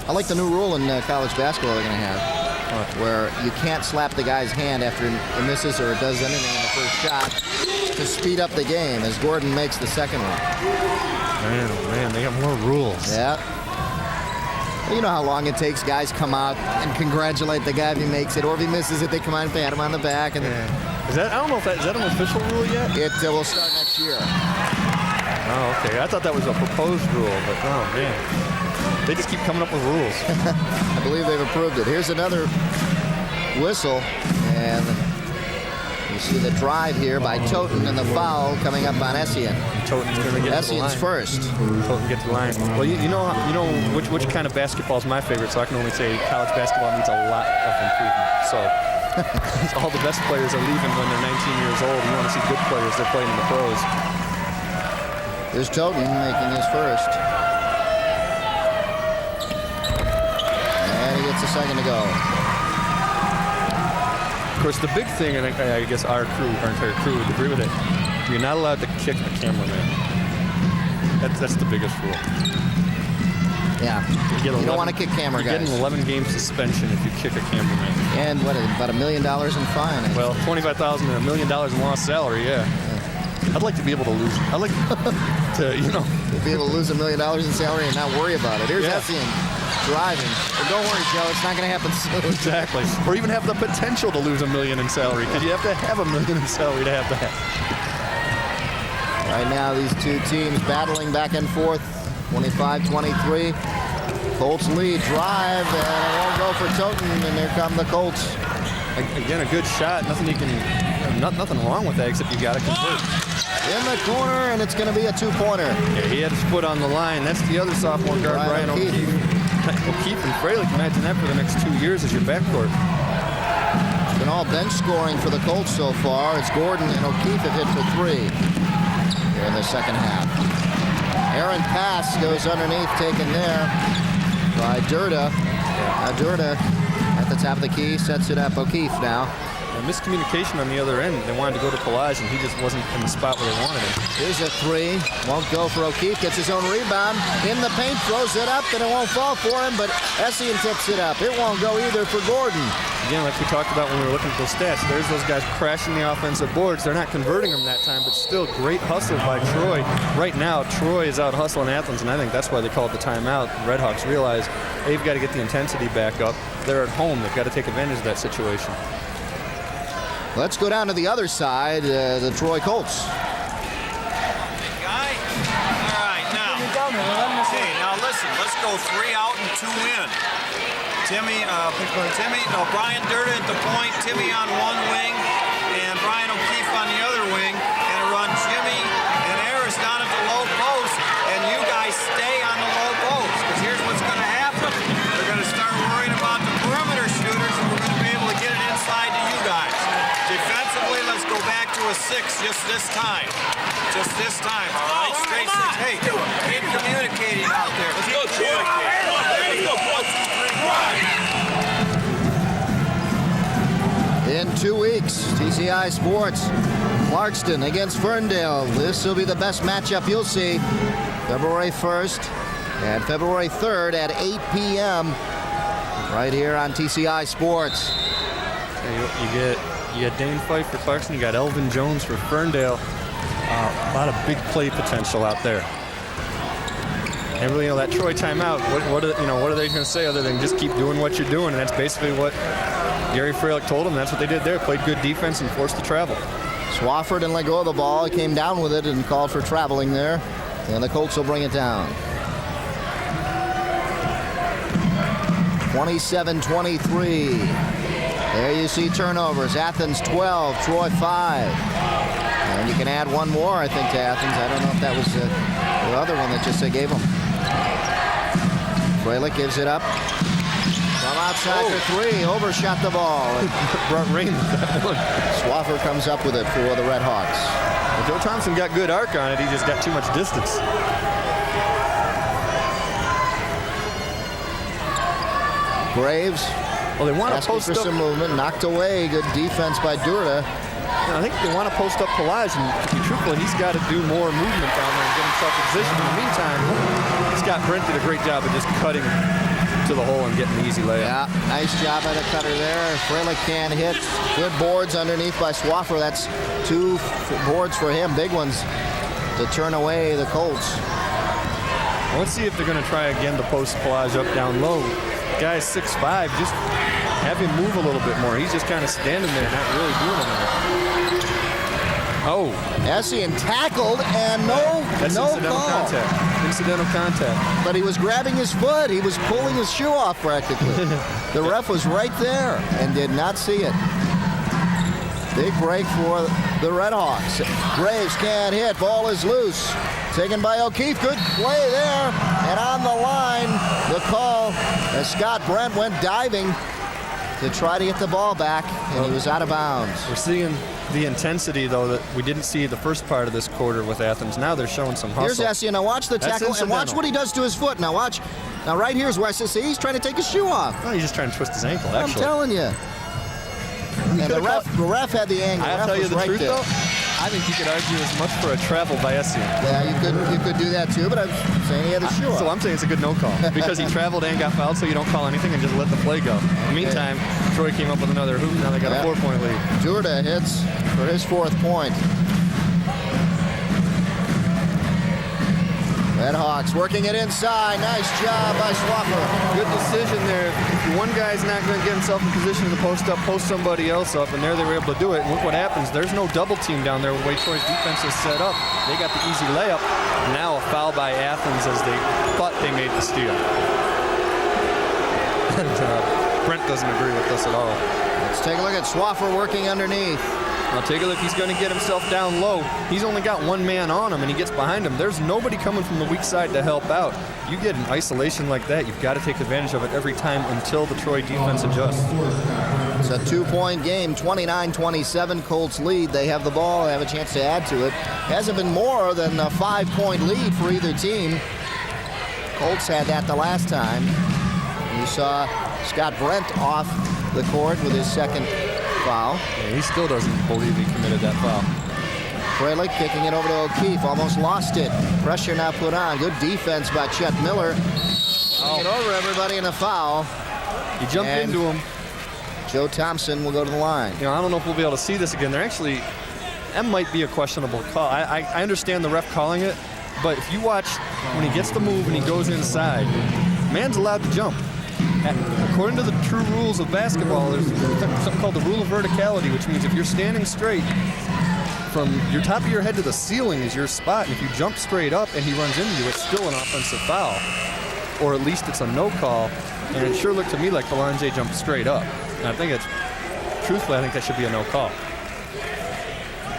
I like the new rule in college basketball they're going to have, where you can't slap the guy's hand after he misses or does anything in the first shot to speed up the game as Gordon makes the second one. Man, oh man, they got more rules. Yeah. You know how long it takes. Guys come out and congratulate the guy if he makes it, or if he misses it, they come out and pat him on the back. And is that? I don't know if is that an official rule yet? It will start next year. Oh, okay. I thought that was a proposed rule, but oh man, they just keep coming up with rules. I believe they've approved it. Here's another whistle, and you see the drive here by Toten and the foul coming up on Essien. Toten's going to get to the line. Essien's first. Toten gets the line. Well, you know which kind of basketball is my favorite, so I can only say college basketball needs a lot of improvement. So all the best players are leaving when they're 19 years old. You want to see good players. They're playing in the pros. There's Toten making his first. And he gets a second to go. Of course, the big thing, and I guess our entire crew would agree with it, you're not allowed to kick a cameraman. That's the biggest rule. Yeah. You don't want to kick camera guys. You get an 11-game suspension if you kick a cameraman. And what, about $1 million in fine? Well, $25,000 and $1 million in lost salary, yeah. I'd like to be able to lose. I'd like to, you know. Be able to lose $1 million in salary and not worry about it. Here's Essien driving. But don't worry, Joe. It's not going to happen soon. Exactly. Or even have the potential to lose $1 million in salary, because you have to have $1 million in salary to have that. Right now, these two teams battling back and forth. 25-23. Colts lead. Drive, and it won't go for Toten, and here come the Colts. Again, a good shot. Nothing you can, nothing wrong with that, except you got to convert. In the corner, and it's going to be a two-pointer. Yeah, he had his foot on the line. That's the other sophomore guard, Brian O'Keefe. O'Keefe and Freilich, imagine that for the next 2 years as your backcourt. It's been all bench scoring for the Colts so far. It's Gordon and O'Keefe have hit for 3 here in the second half. Aaron pass goes underneath, taken there by Durda. Now Durda at the top of the key, sets it up. O'Keefe now. Miscommunication on the other end. They wanted to go to Pelage, and he just wasn't in the spot where they wanted him. Here's a 3. Won't go for O'Keefe. Gets his own rebound. In the paint, throws it up, and it won't fall for him, but Essien tips it up. It won't go either for Gordon. Again, like we talked about when we were looking at those stats, there's those guys crashing the offensive boards. They're not converting them that time, but still great hustle by Troy. Right now, Troy is out hustling Athens, and I think that's why they called the timeout. Redhawks realize they've got to get the intensity back up. They're at home. They've got to take advantage of that situation. Let's go down to the other side, the Troy Colts. Guy? All right, now. Okay, now listen, let's go 3 out and 2 in. Brian Durda at the point, Timmy on one wing, and Brian O'Keefe on the other wing, and it runs Jimmy and Harris down at the low post, and you guys stay on the low post, because here's what's going to happen. They're going to start worrying about the perimeter shooters, and we're going to be able to get it inside to you guys. Defensively, let's go back to a 6 just this time. Just this time, all right? Straight 6. Hey, keep communicating out there. Let's go, In 2 weeks, TCI Sports, Clarkston against Ferndale. This will be the best matchup you'll see. February 1st and February 3rd at 8 p.m. right here on TCI Sports. You got Dane Fife for Clarkson. You got Elvin Jones for Ferndale. A lot of big play potential out there. And really, that Troy timeout. What are they going to say other than just keep doing what you're doing? And that's basically what Gary Freilich told them. That's what they did there. Played good defense and forced the travel. Swafford didn't let go of the ball. He came down with it and called for traveling there. And the Colts will bring it down. 27-23. There you see turnovers. Athens 12, Troy 5. And you can add one more, I think, to Athens. I don't know if that was the other one that just they gave them. Freilich gives it up. From outside for 3. Overshot the ball. Brought rain with that one. Swafford comes up with it for the Red Hawks. Well, Joe Thompson got good arc on it. He just got too much distance. Graves. Well, they want to post for up some movement. Knocked away. Good defense by Durda. I think they want to post up Pelage, and to be truthful, he's got to do more movement down there and get himself in position. In the meantime, Scott Brent did a great job of just cutting to the hole and getting the easy layup. Yeah, nice job by the cutter there. Freilich can hit. Good boards underneath by Swaffer. That's 2 boards for him, big ones, to turn away the Colts. Well, let's see if they're going to try again to post Pelage up down low. The guy's 6'5", just have him move a little bit more. He's just kind of standing there, not really doing anything. Oh. Essien tackled and no incidental call. Contact. Incidental contact. But he was grabbing his foot. He was pulling his shoe off practically. The ref was right there and did not see it. Big break for the Red Hawks. Graves can't hit. Ball is loose. Taken by O'Keefe. Good play there. And on the line, the call as Scott Brent went diving to try to get the ball back, and he was out of bounds. We're seeing the intensity, though, that we didn't see the first part of this quarter with Athens. Now they're showing some hustle. Here's Essien. Now watch the tackle and watch what he does to his foot. Now watch. Now right here's where I see he's trying to take his shoe off. No, he's just trying to twist his ankle, actually. I'm telling you. And the ref had the angle. I'll tell you the truth, though. I think you could argue as much for a travel by Essien. Yeah, you could do that too, but I'm saying he had a shoe off. So I'm saying it's a good no call because he traveled and got fouled, so you don't call anything and just let the play go. In the meantime, Troy came up with another hoop. Now they got a 4-point lead. Durda hits for his 4th point. Redhawks working it inside. Nice job by Swaffer. Good decision there. If one guy's not going to get himself in position to post up, post somebody else up, and there they were able to do it. And look what happens. There's no double team down there with the way Troy's defense is set up. They got the easy layup. Now a foul by Athens as they thought they made the steal. And Brent doesn't agree with this at all. Let's take a look at Swaffer working underneath. Now take a look, he's going to get himself down low. He's only got one man on him, and he gets behind him. There's nobody coming from the weak side to help out. You get an isolation like that, you've got to take advantage of it every time until the Troy defense adjusts. It's a 2-point game, 29-27, Colts lead. They have the ball, they have a chance to add to it. Hasn't been more than a 5-point lead for either team. Colts had that the last time. You saw Scott Brent off the court with his second foul. Yeah, he still doesn't believe he committed that foul. Freilich kicking it over to O'Keefe, almost lost it. Pressure now put on. Good defense by Chet Miller. Get over everybody in a foul. He jumped into him. Joe Thompson will go to the line. You know, I don't know if we'll be able to see this again. That might be a questionable call. I understand the ref calling it, but if you watch when he gets the move and he goes inside, man's allowed to jump. According to the true rules of basketball, there's something called the rule of verticality, which means if you're standing straight, from your top of your head to the ceiling is your spot, and if you jump straight up and he runs into you, it's still an offensive foul. Or at least it's a no call, and it sure looked to me like Belanger jumped straight up. And I think truthfully, I think that should be a no call.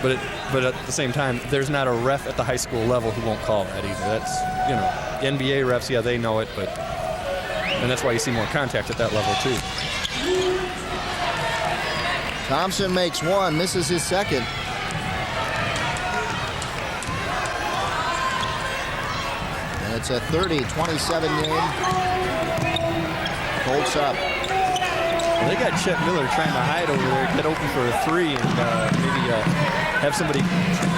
But at the same time, there's not a ref at the high school level who won't call that either. That's, you know, NBA refs, yeah, they know it, and that's why you see more contact at that level too. Thompson makes one, misses his second. And it's a 30-27 game. Colts up. Well, they got Chet Miller trying to hide over there, get open for a three, and maybe have somebody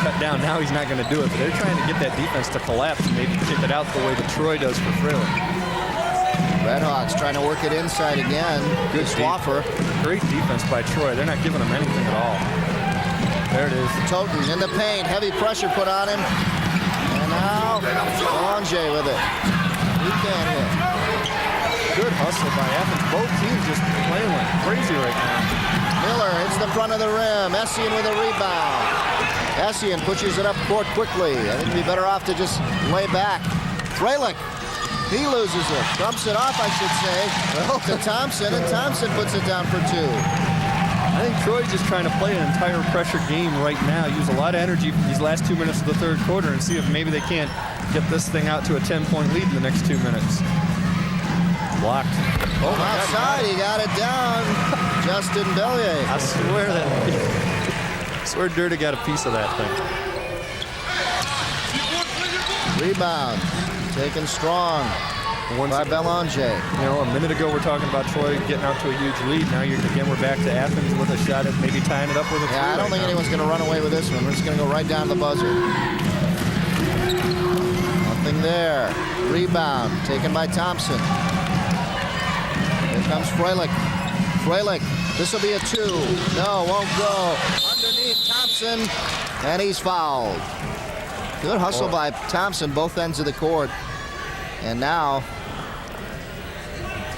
cut down. Now he's not going to do it, but they're trying to get that defense to collapse and maybe kick it out the way that Troy does for Freilich. Redhawks trying to work it inside again. Good Swaffer. Great defense by Troy. They're not giving him anything at all. There it is. Toten in the paint. Heavy pressure put on him. And now Belanger with it. He can't hit. Good hustle by Athens. Both teams just playing like crazy right now. Miller hits the front of the rim. Essien with a rebound. Essien pushes it up court quickly. I think he'd be better off to just lay back. Freilich. He loses it. Dumps it off, I should say, to Thompson, and Thompson puts it down for two. I think Troy's just trying to play an entire pressure game right now. Use a lot of energy these last 2 minutes of the third quarter and see if maybe they can't get this thing out to a 10-point lead in the next 2 minutes. Blocked. Oh, outside, he got it down. Justin Bellier. I swear Dirty got a piece of that thing. Rebound. Taken strong by Belanger. You know, a minute ago we're talking about Troy getting out to a huge lead. Now we're back to Athens with a shot at maybe tying it up with a three. Yeah, I don't think anyone's going to run away with this one. We're just going to go right down to the buzzer. Nothing there. Rebound taken by Thompson. Here comes Freilich. Freilich. This will be a two. No, won't go. Underneath Thompson, and he's fouled. Good hustle by Thompson, both ends of the court. And now,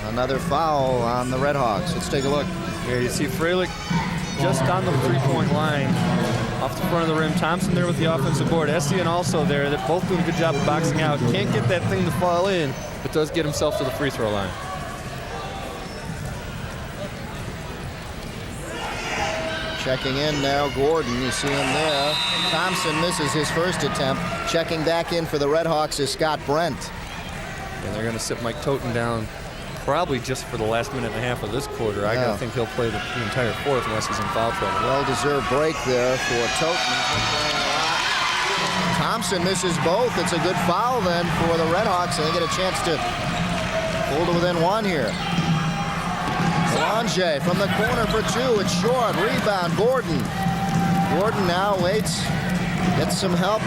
another foul on the Redhawks. Let's take a look. Here you see Freilich just on the three-point line, off the front of the rim. Thompson there with the offensive board. Essien also there. They're both doing a good job of boxing out. Can't get that thing to fall in, but does get himself to the free throw line. Checking in now, Gordon. You see him there. Thompson misses his first attempt. Checking back in for the Redhawks is Scott Brent. And they're going to sit Mike Toten down probably just for the last minute and a half of this quarter. I don't think he'll play the entire fourth unless he's in foul trouble. Well-deserved break there for Toten. Thompson misses both. It's a good foul then for the Redhawks, and they get a chance to pull to within one here. Belanger from the corner for two. It's short. Rebound, Gordon. Gordon now waits. Gets some help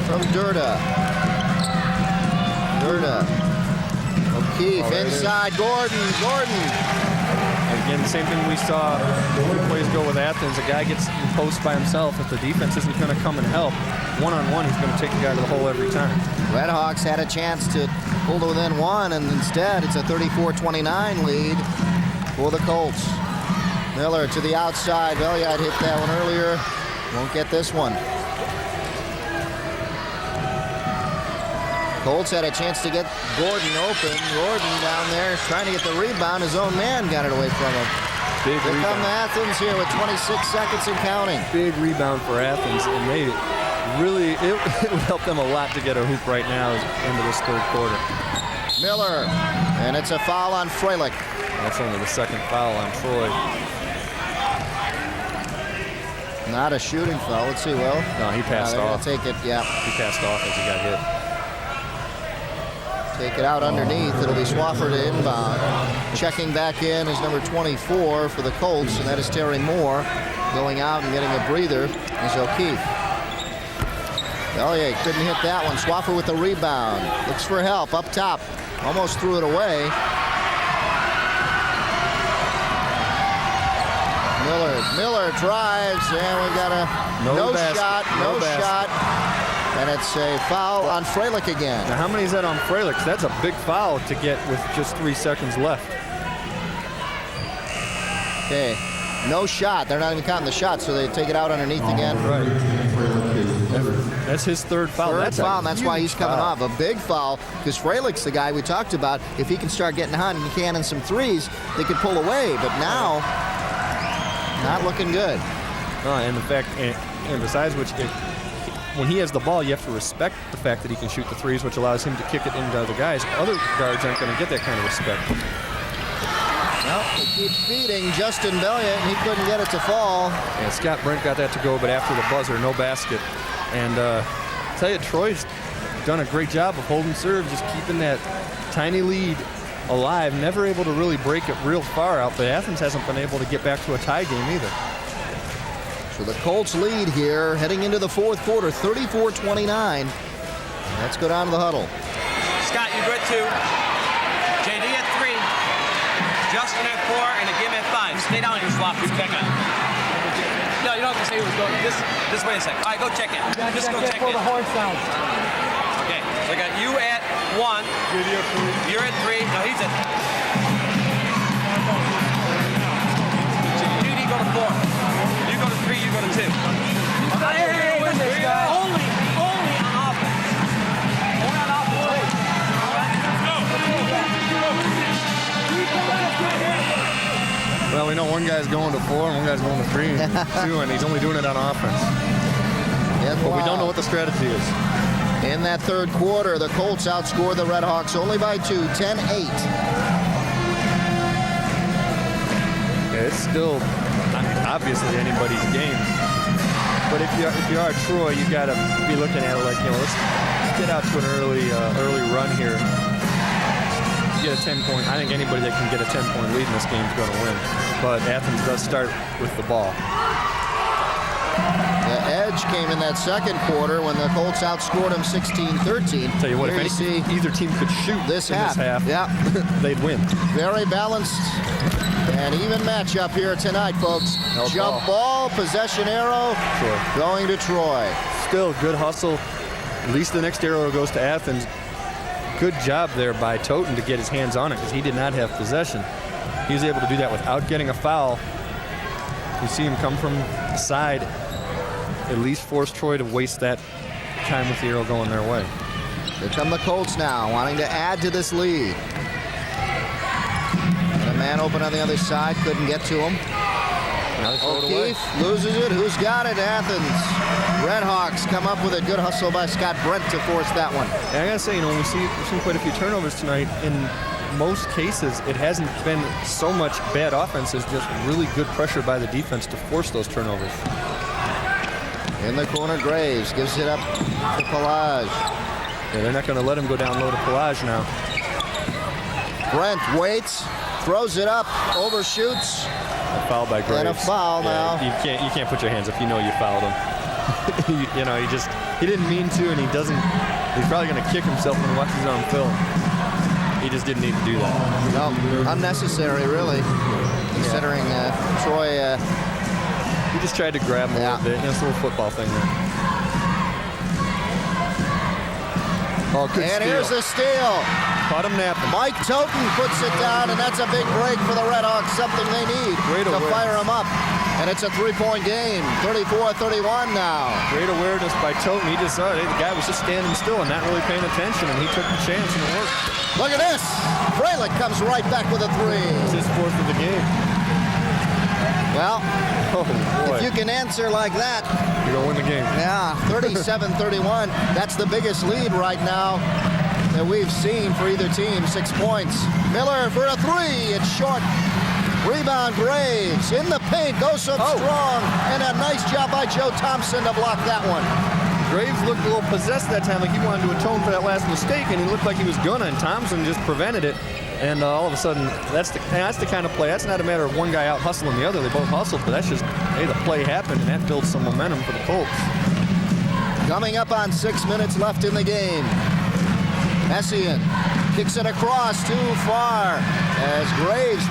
from Durda. O'Keefe inside. Gordon. Again, the same thing we saw when plays go with Athens. A guy gets in post by himself. If the defense isn't going to come and help, one-on-one, he's going to take the guy to the hole every time. Redhawks had a chance to pull to within one, and instead it's a 34-29 lead for the Colts. Miller to the outside. Veliad hit that one earlier. Won't get this one. Colts had a chance to get Gordon open. Gordon down there trying to get the rebound. His own man got it away from him. Big Here rebound. come Athens here with 26 seconds and counting. Big rebound for Athens, and they really, it would help them a lot to get a hoop right now into this third quarter. Miller, and it's a foul on Freilich. That's only the second foul on Troy. Not a shooting foul. Let's see, Will. No, he passed they're off. Gonna take it, yeah. He passed off as he got hit. Take it out underneath. It'll be Swafford to inbound. Checking back in is number 24 for the Colts, and that is Terry Moore. Going out and getting a breather is O'Keefe. Velier couldn't hit that one. Swafford with the rebound. Looks for help up top. Almost threw it away. Miller drives, and we've got a no shot. And it's a foul on Freilich again. Now, how many is that on Freilich? 'Cause that's a big foul to get with just 3 seconds left. Okay, no shot. They're not even counting the shot, so they take it out underneath again. Right. That's his third foul. Third That's foul, and that's why he's coming off. A big foul, because Freilich's the guy we talked about. If he can start getting hot and cannon some threes, they could pull away. But now, not looking good. And the fact, and besides which, when he has the ball, you have to respect the fact that he can shoot the threes, which allows him to kick it into other guys. Other guards aren't going to get that kind of respect. Well, they keep feeding Justin Belliot, and he couldn't get it to fall. And Scott Brent got that to go, but after the buzzer, no basket. And I tell you, Troy's done a great job of holding serve, just keeping that tiny lead alive. Never able to really break it real far out, but Athens hasn't been able to get back to a tie game either. So the Colts lead here, heading into the fourth quarter, 34-29. Let's go down to the huddle. Scott, you good too. JD at 3. Justin at 4, and again at 5. Stay down here, Swap. Who's checking? No, you don't have to say who's going. Just wait a second. All right, go check it. Just go check it. the horn sounds. Okay, so I got you at 1. You're at 3. No, he's at. JD, go to 4. You go to 3. You go to 2. Hey, win this, guys. Only on offense. Only on offense. Well, we know one guy's going to 4 and one guy's going to 3 and 2, and he's only doing it on offense. But we don't know what the strategy is. In that third quarter, the Colts outscored the Redhawks only by 2, 10-8. Yeah, it's still obviously anybody's game. But if you are Troy, you've got to be looking at it like, let's get out to an early run here. Get a 10-point. I think anybody that can get a 10-point lead in this game is going to win. But Athens does start with the ball. The edge came in that second quarter when the Colts outscored them 16-13. Tell you what, Here if either team could shoot this in half, this half, yeah, they'd win. Very balanced and even matchup here tonight, folks. Jump ball, possession arrow, going to Troy. Still good hustle. At least the next arrow goes to Athens. Good job there by Toten to get his hands on it because he did not have possession. He was able to do that without getting a foul. You see him come from the side, at least force Troy to waste that time with the arrow going their way. Here come the Colts now, wanting to add to this lead. And a man open on the other side, couldn't get to him. O'Keefe loses it. Who's got it? Athens. Redhawks come up with a good hustle by Scott Brent to force that one. And I gotta say, we've seen quite a few turnovers tonight. In most cases, it hasn't been so much bad offense as just really good pressure by the defense to force those turnovers. In the corner, Graves gives it up to Pelage. Yeah, they're not going to let him go down low to Pelage now. Brent waits, throws it up, overshoots. A foul by Graves. And a foul now. You can't put your hands up. You know you fouled him. he didn't mean to, and he's probably going to kick himself when he watches it on film. He just didn't need to do that. No, unnecessary, really, considering Troy. He just tried to grab him a little bit. It's a little football thing there. Oh, good And steal. here's the steal. Caught him napping. Mike Toten puts it down, and that's a big break for the Redhawks, something they need Great to awareness. fire them up. And it's a three-point game, 34-31 now. Great awareness by Toten. He just saw it. The guy was just standing still and not really paying attention, and he took the chance, and it worked. Look at this. Fralick comes right back with a three. It's his fourth of the game. Well, Oh, boy. if you can answer like that, You're going to win the game. yeah, 37-31. That's the biggest lead right now that we've seen for either team, 6 points. Miller for a three. It's short. Rebound Graves in the paint, goes up strong, and a nice job by Joe Thompson to block that one. Graves looked a little possessed that time, like he wanted to atone for that last mistake, and he looked like he was gonna, and Thompson just prevented it. And all of a sudden, that's the kind of play. That's not a matter of one guy out hustling the other. They both hustled, but that's just, hey, the play happened, and that builds some momentum for the Colts. Coming up on 6 minutes left in the game. Essien kicks it across too far as Graves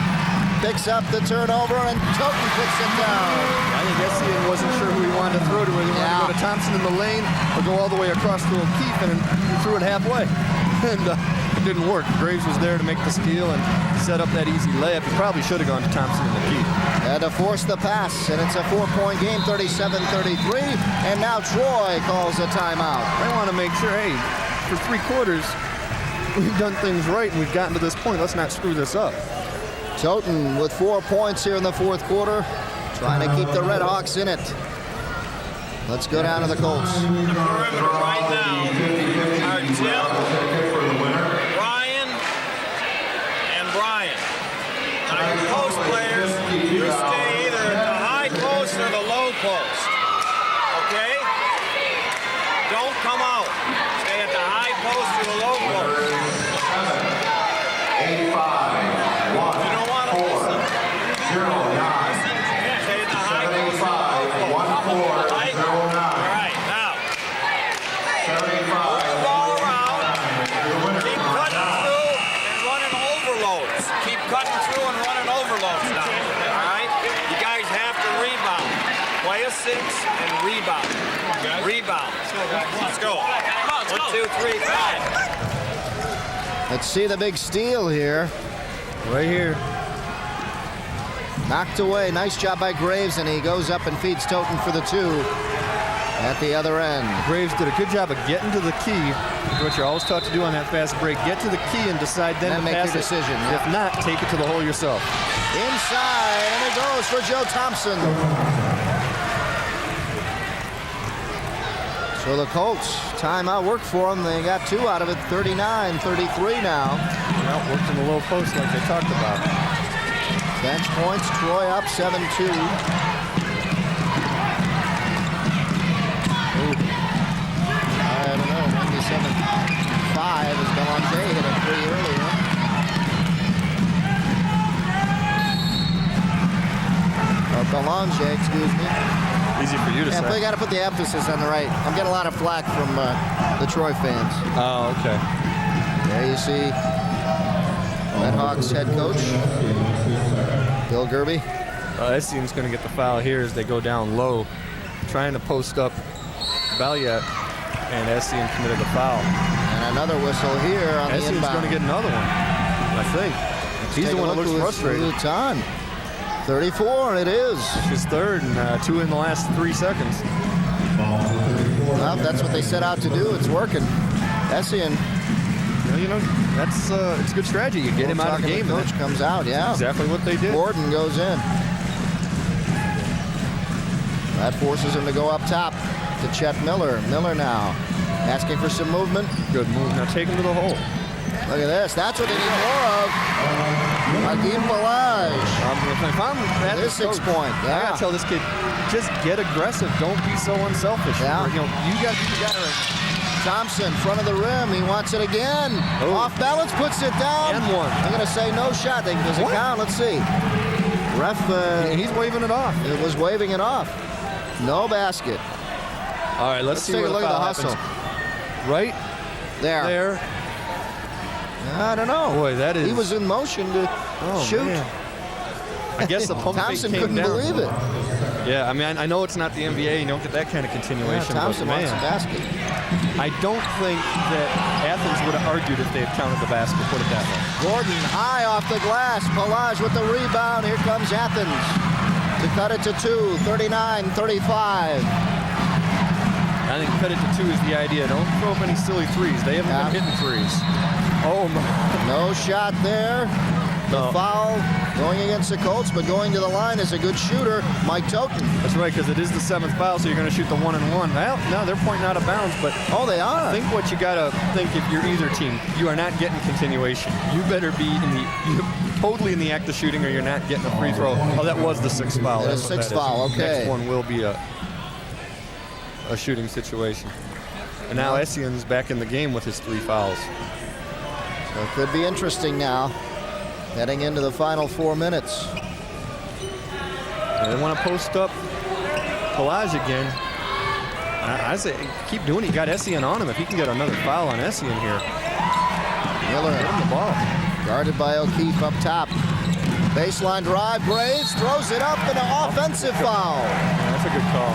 picks up the turnover, and Toten puts it down. I think Essien wasn't sure who he wanted to throw to, whether he wanted to go to Thompson in the lane or go all the way across to O'Keefe, and he threw it halfway. And it didn't work. Graves was there to make the steal and set up that easy layup. He probably should have gone to Thompson in the key. Had to force the pass, and it's a 4-point game, 37-33, and now Troy calls a timeout. They want to make sure, hey, for 3 quarters, we've done things right and we've gotten to this point. Let's not screw this up. Toten with 4 points here in the fourth quarter, trying to keep the Redhawks in it. Let's go down to the Colts. Perimeter right now are Tim, Ryan, and Brian. Now your post players, you stay either at the high post or the low post. Okay? Don't come out. Stay at the high post or the low post. 8-5, 1, 4, 0, 9, 75, 1, 4, 0, 9. All right, now. 75, Ball around. Keep cutting through and running overloads. Keep cutting through and running overloads now. All right? You guys have to rebound. Play a 6 and rebound. Rebound. Let's go. 1, 2, 3, 5. Let's see the big steal here. Right here. Knocked away. Nice job by Graves, and he goes up and feeds Toten for the 2 at the other end. Graves did a good job of getting to the key, what you're always taught to do on that fast break. Get to the key and decide then And to make pass your decision, it. yeah. If not, take it to the hole yourself. Inside, and it goes for Joe Thompson. So the Colts, timeout worked for them. They got 2 out of it, 39-33 now. Well, worked in the low post like they talked about. Bench points, Troy up 7-2. I don't know, 97-5 as Belanger hit a 3 earlier. Or Belanger, excuse me. Easy for you to Yeah, but say. they got to put the emphasis on the right. I'm getting a lot of flack from the Troy fans. Oh, okay. There you see Redhawks head coach, Bill Gerby. Essien's going to get the foul here as they go down low, trying to post up Valiat, and Essien committed a foul. And another whistle here on the Essien's inbound. going to get another one, I think. He's the one that looks frustrated. It's on. 34, it is. His third, and 2 in the last 3 seconds. Well, that's what they set out to do. It's working. Essien. Well, you know, that's it's a good strategy. You get him out of the game. Coach comes out, yeah. Exactly what they did. Gordon goes in. That forces him to go up top to Chet Miller. Miller now asking for some movement. Good move. Now take him to the hole. Look at this. That's what they need more of. Hakeem Balaj. If I'm at This the coach, 6 point. I Yeah. gotta tell this kid, just get aggressive. Don't be so unselfish. Yeah. You know, you got the guy right. Thompson, front of the rim. He wants it again. Oh. Off balance, puts it down. And one. I'm going to say no shot. Does it What? count? Let's see. Ref, He's waving it off. it was waving it off. No basket. All right, let's see take where a look the at the foul hustle. happens. Right there. I don't know. Boy, that is. He was in motion to shoot. Man. I guess the pump fake Thompson came couldn't down. believe it. Yeah, I mean, I know it's not the NBA. You don't get that kind of continuation. Yeah, Thompson but, wants man, the basket. I don't think that Athens would have argued if they had counted the basket, put it that way. Gordon high off the glass. Pelage with the rebound. Here comes Athens to cut it to 2, 39-35. I think cut it to 2 is the idea. Don't throw up any silly threes. They haven't been hitting threes. Oh, my. No shot there. The foul going against the Colts, but going to the line is a good shooter, Mike Toten. That's right, because it is the 7th foul, so you're going to shoot the 1-and-1. Well, no, they're pointing out of bounds, but they are. I think what you got to think if you're either team, you are not getting continuation. You better be totally in the act of shooting, or you're not getting a free throw. Oh, that was the 6th foul. That's 6th foul. Okay. Next one will be a shooting situation. And now Essien's back in the game with his 3 fouls. So it could be interesting now, heading into the final 4 minutes. And they want to post up Pelage again. I say keep doing it. You got Essien on him. If he can get another foul on Essien here. Miller get him the ball. Guarded by O'Keefe up top. Baseline drive. Graves throws it up and an offensive foul. Yeah, that's a good call.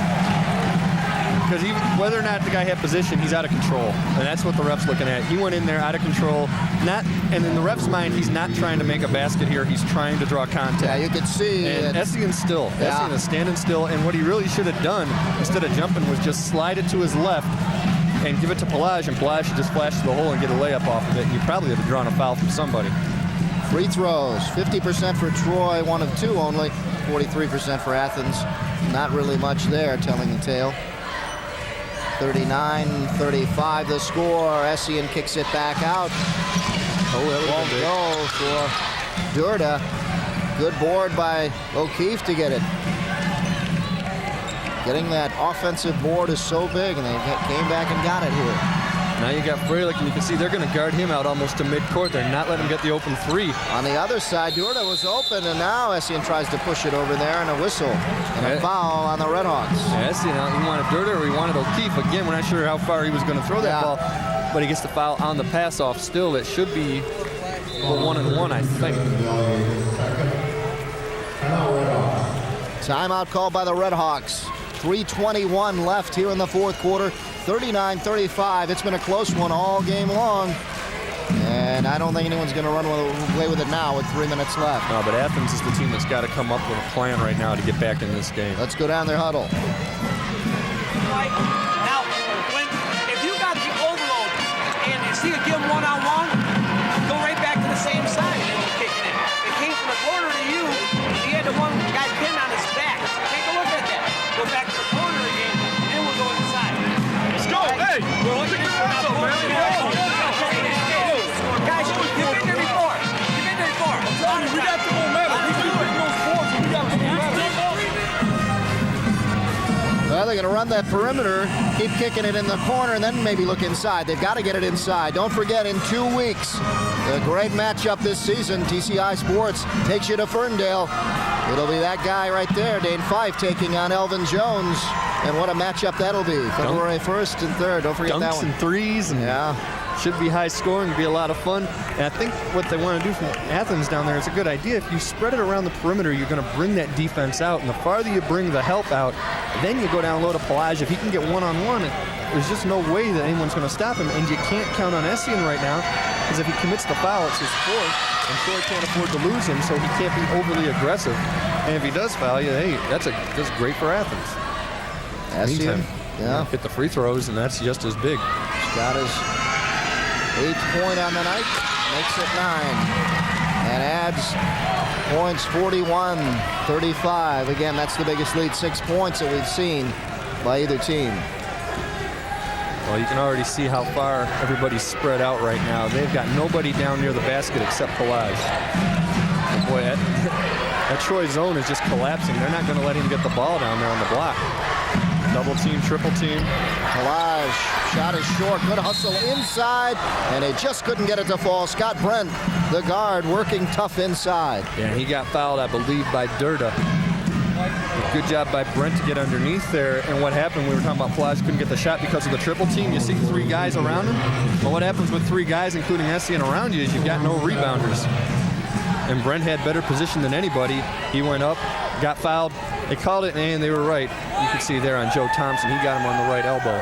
Because whether or not the guy had position, he's out of control. And that's what the ref's looking at. He went in there out of control. And in the ref's mind, he's not trying to make a basket here. He's trying to draw contact. Yeah, you could see. And Essien's still. Yeah. Essien is standing still. And what he really should have done, instead of jumping, was just slide it to his left and give it to Pelage. And Pelage should just flash to the hole and get a layup off of it. And you probably have drawn a foul from somebody. Free throws, 50% for Troy, 1 of 2 only. 43% for Athens. Not really much there, telling the tale. 39-35 the score. Essien kicks it back out. Won't go for Durda. Good board by O'Keefe to get it. Getting that offensive board is so big, and they came back and got it here. Now you got Freilich, and you can see they're going to guard him out almost to midcourt. They're not letting him get the open 3. On the other side, Durda was open, and now Essien tries to push it over there, and a whistle and a foul on the Redhawks. Yeah, Essien, he wanted Durda or he wanted O'Keefe. Again, we're not sure how far he was going to throw that ball, but he gets the foul on the pass-off still. It should be a 1-and-1, I think. Timeout called by the Redhawks. 3:21 left here in the 4th quarter. 39-35. It's been a close one all game long. And I don't think anyone's going to run away with it now with 3 minutes left. No, but Athens is the team that's got to come up with a plan right now to get back in this game. Let's go down their huddle. Now, if you got the overload and you see it give him one-on-one, go right back to the same side and then kick it in. It came from the corner to you. He had the one guy pinned on his back. Take a look at that. Go back to the corner again, and we'll go inside. Let's go. Hey, we're looking at the man. Guys, you've been there before. You've been there before. I'm telling you, we got the momentum. We can bring those forwards, and we got the momentum. Well, they're going to run that perimeter, keep kicking it in the corner, and then maybe look inside. They've got to get it inside. Don't forget, in 2 weeks, the great matchup this season, TCI Sports takes you to Ferndale. It'll be that guy right there, Dane Fife, taking on Elvin Jones. And what a matchup that'll be. February 1st and 3rd. Don't forget that one. Dunks and threes. And should be high scoring. It'll be a lot of fun. And I think what they want to do from Athens down there is a good idea. If you spread it around the perimeter, you're going to bring that defense out. And the farther you bring the help out, then you go down low to Pelage. If he can get one-on-one, there's just no way that anyone's going to stop him. And you can't count on Essien right now, because if he commits the foul, it's his 4th. And Troy can't afford to lose him, so he can't be overly aggressive. And if he does foul you, hey, that's great for Athens. Essien, hit the free throws, and that's just as big. Got his 8th point on the night, makes it 9, and adds points 41-35. Again, that's the biggest lead, 6 points that we've seen by either team. Well, you can already see how far everybody's spread out right now. They've got nobody down near the basket except Pelage. And boy, that Troy zone is just collapsing. They're not going to let him get the ball down there on the block. Double team, triple team. Pelage, shot is short, good hustle inside, and they just couldn't get it to fall. Scott Brent, the guard, working tough inside. Yeah, he got fouled, I believe, by Durda. Good job by Brent to get underneath there. And what happened, we were talking about Pelage couldn't get the shot because of the triple team. You see 3 guys around him. Well, what happens with 3 guys, including Essien, around you is you've got no rebounders. and Brent had better position than anybody. He went up, got fouled. They called it, and they were right. You can see there on Joe Thompson, he got him on the right elbow.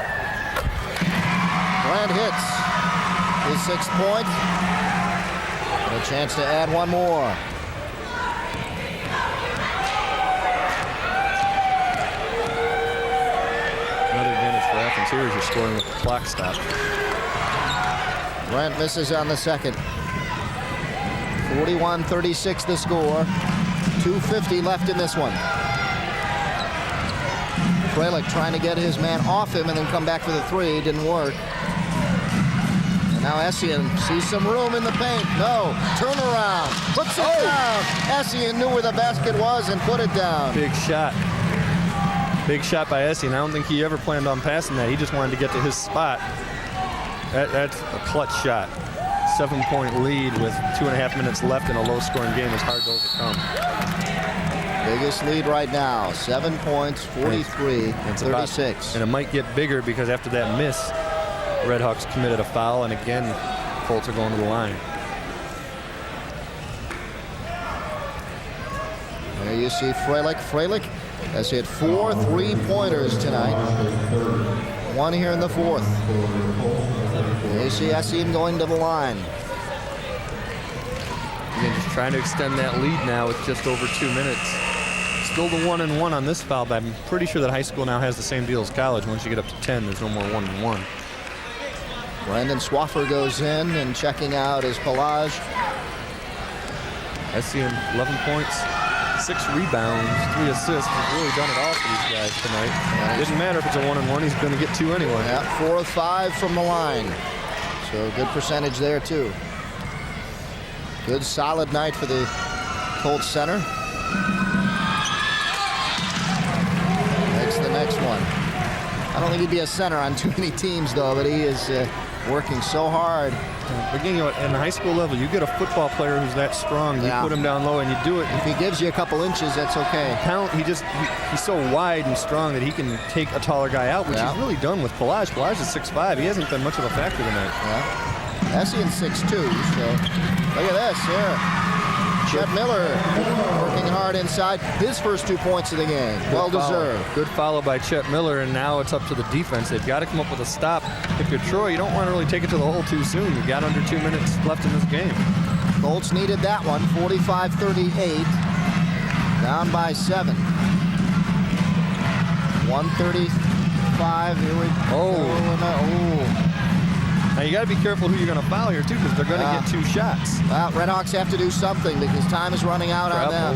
Brent hits his 6th point. And a chance to add one more. Another advantage for Athens here is you're scoring with the clock stop. Brent misses on the 2nd. 41-36 the score. 2:50 left in this one. Freilich trying to get his man off him and then come back for the 3. Didn't work. And now Essien sees some room in the paint. No. Turnaround. Puts it down. Essien knew where the basket was and put it down. Big shot. Big shot by Essien. I don't think he ever planned on passing that. He just wanted to get to his spot. That's a clutch shot. 7-point lead with 2.5 minutes left in a low-scoring game is hard to overcome. Biggest lead right now. 7 points, 43-36. And it might get bigger because after that miss, Redhawks committed a foul, and again, Colts are going to the line. There you see Freilich. Freilich has hit 4 3-pointers tonight. 1 here in the 4th. There you see Essien going to the line. Again, just trying to extend that lead now with just over 2 minutes. Still the 1-and-1 on this foul, but I'm pretty sure that high school now has the same deal as college. Once you get up to 10, there's no more 1-and-1. Brandon Swaffer goes in, and checking out is Pelage. Essien, 11 points, 6 rebounds, 3 assists. He's really done it all for these guys tonight. It didn't matter if it's a 1-and-1, he's going to get 2 anyway. Yeah, 4 of 5 from the line. So good percentage there, too. Good solid night for the Colts center. Makes the next one. I don't think he'd be a center on too many teams, though, but he is working so hard. Again, you know, at the high school level, you get a football player who's that strong. You put him down low and you do it. If he gives you a couple inches, that's okay. He's so wide and strong that he can take a taller guy out, which he's really done with Pelage. Pelage is 6'5". He hasn't been much of a factor tonight. Yeah. Essien 6'2", so look at this here. Chet Miller working hard inside. His first 2 points of the game. Well deserved. Good follow by Chet Miller, and now it's up to the defense. They've got to come up with a stop. If you're Troy, you don't want to really take it to the hole too soon. You've got under 2 minutes left in this game. Colts needed that one. 45-38. Down by 7. 135. Here we go. Now you got to be careful who you're going to foul here too, because they're going to get 2 shots. Well, Redhawks have to do something because time is running out on them.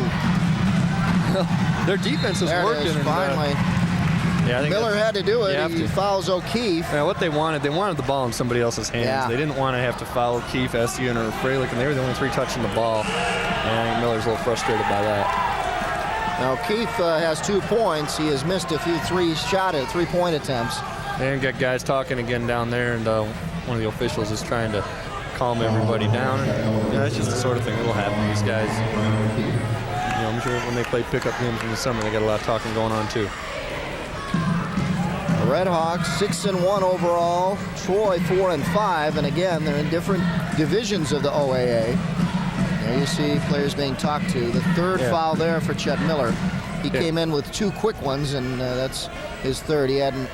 Their defense is working. It is, finally. I think Miller had to do it. He fouls O'Keefe. Yeah, what they wanted the ball in somebody else's hands. Yeah. They didn't want to have to foul O'Keefe, Essien, or Freilich, and they were the only 3 touching the ball. And I think Miller's a little frustrated by that. Now O'Keefe has 2 points. He has missed a few 3-point attempts. And got guys talking again down there, and one of the officials is trying to calm everybody down. And, that's just the sort of thing that will happen. These guys, I'm sure when they play pickup games in the summer, they got a lot of talking going on too. The Redhawks 6-1 overall. Troy 4-5, and again they're in different divisions of the OAA. There you see players being talked to. The 3rd foul there for Chet Miller. He came in with 2 quick ones, and that's his 3rd. He hadn't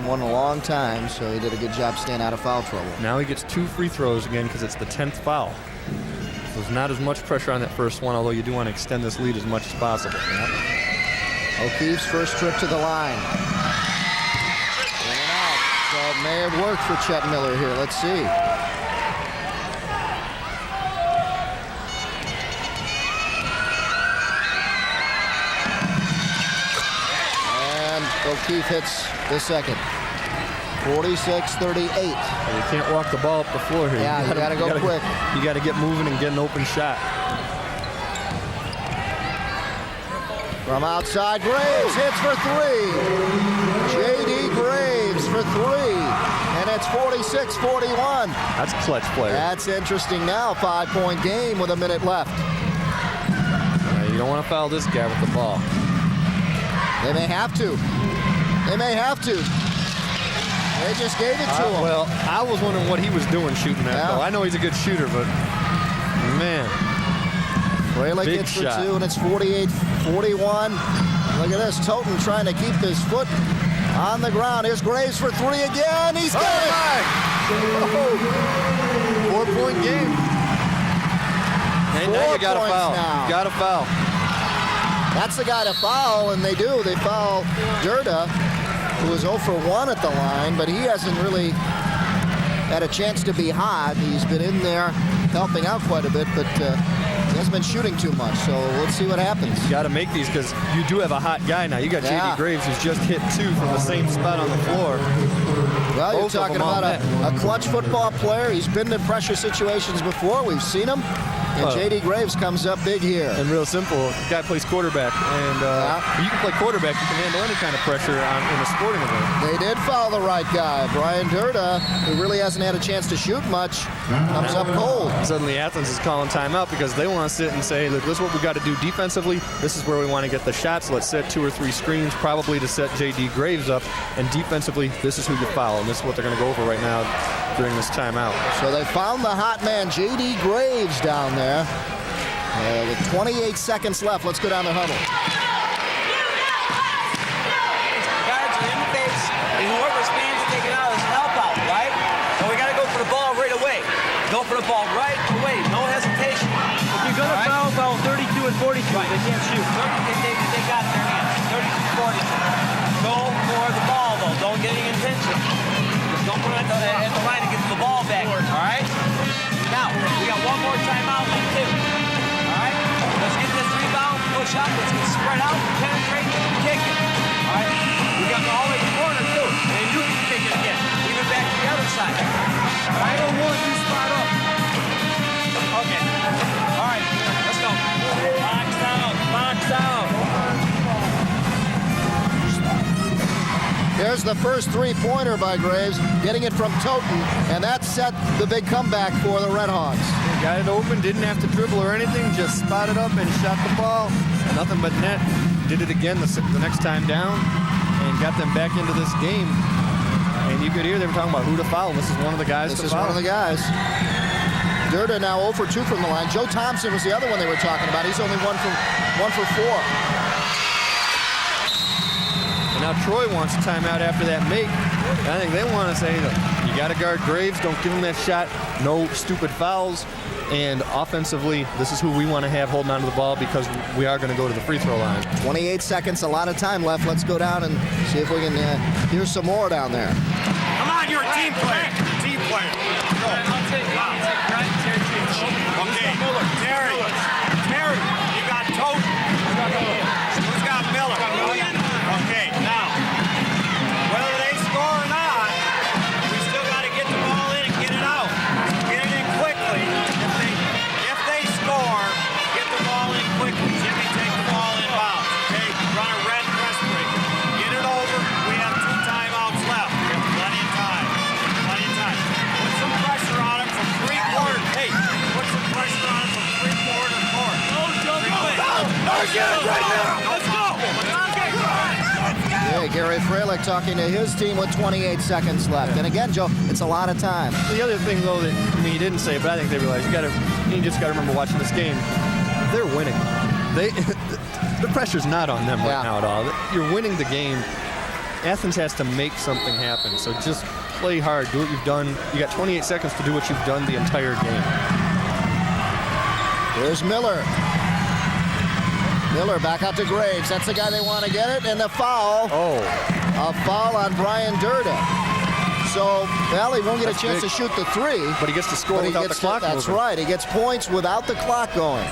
one in a long time, so he did a good job staying out of foul trouble. Now he gets 2 free throws again because it's the 10th foul. So there's not as much pressure on that first one, although you do want to extend this lead as much as possible. O'Keefe's first trip to the line. In and out. So it may have worked for Chet Miller here. Let's see. O'Keefe hits the second. 46-38. You can't walk the ball up the floor here. Yeah, you gotta go quick. You gotta get moving and get an open shot. From outside, Graves hits for 3. J.D. Graves for 3. And it's 46-41. That's a clutch player. That's interesting now. 5-point game with a minute left. You don't want to foul this guy with the ball. They may have to. They may have to. They just gave it to him. Well, I was wondering what he was doing shooting that ball. I know he's a good shooter, but man. Fralick Big gets for shot. 2, and it's 48-41. Look at this. Toten trying to keep his foot on the ground. Here's Graves for 3 again. He's got it. Oh. 4-point game. And now you got to foul. You got to foul. That's the guy to foul, and they do. They foul Durda, who was 0 for 1 at the line, but he hasn't really had a chance to be hot. He's been in there helping out quite a bit, but he hasn't been shooting too much, so let's see what happens. You got to make these because you do have a hot guy now. You got J.D. Graves, who's just hit 2 from the same spot on the floor. Well, you're Both of talking them on about a clutch football player. He's been in pressure situations before. We've seen him. And J.D. Graves comes up big here. And real simple, the guy plays quarterback. And you can play quarterback, you can handle any kind of pressure in a sporting event. They did foul the right guy. Brian Durda, who really hasn't had a chance to shoot much, comes up cold. Suddenly Athens is calling timeout because they want to sit and say, look, this is what we got to do defensively. This is where we want to get the shots. Let's set 2 or 3 screens, probably to set J.D. Graves up. And defensively, this is who you foul. And this is what they're going to go over right now during this timeout. So they found the hot man, J.D. Graves, down there. With 28 seconds left, let's go down the huddle. Guards are in the face, and whoever stands taking out is help out, right? So we got to go for the ball right away. Go for the ball right away, no hesitation. If you're going to foul 32 and 42, they can't shoot. They got their hands, 32 42. Go for the ball, though. Don't get any intention. Just don't put it at the line to get the ball back, all right? Now, we got one more timeout, like 2. Let's get this rebound, push up, let's get spread out, penetrate, kick it. All right? We got the all in the corner, too. And you can kick it again. Even back to the other side. All right? I don't want you spot up. Okay. All right. Let's go. Box down. Box down. There's the first 3-pointer by Graves, getting it from Toten, and that set the big comeback for the Red Hawks. Got it open, didn't have to dribble or anything, just spotted up and shot the ball. Nothing but net. Did it again the next time down and got them back into this game. And you could hear them talking about who to foul. This is one of the guys This to is foul. one of the guys. Durda now 0 for 2 from the line. Joe Thompson was the other one they were talking about. He's only 1 for 4. And now Troy wants a timeout after that make. And I think they want to say, look, you got to guard Graves. Don't give him that shot. No stupid fouls. And offensively, this is who we want to have holding onto the ball because we are going to go to the free throw line. 28 seconds, a lot of time left. Let's go down and see if we can hear some more down there. Come on, you're a team player. Team player. Go. Okay, Terry. Terry, you got Toten. Who's got Miller? Okay, now, whether they score or not, we still got to get the ball in and get it out. Get it in quickly. If they score, get the ball in quickly. Jimmy, take the ball inbounds. Okay, run a red press break. Get it over. We have 2 timeouts left. We have plenty of time. Plenty of time. Put some pressure on him from 3-quarter. Hey, put some pressure on him from 3-quarter court. No, Joe, right now. Let's go. Okay, Gary Fralick talking to his team with 28 seconds left. And again, Joe, it's a lot of time. The other thing, though, that he didn't say, but I think they realize, you just got to remember watching this game, they're winning. The pressure's not on them right now at all. You're winning the game. Athens has to make something happen. So just play hard. Do what you've done. You got 28 seconds to do what you've done the entire game. Here's Miller. Miller back out to Graves. That's the guy they want to get it. And the foul. Oh. A foul on Brian Durda. So, well, he won't get a chance to shoot the 3. But he gets to score without the clock moving. That's right. He gets points without the clock going.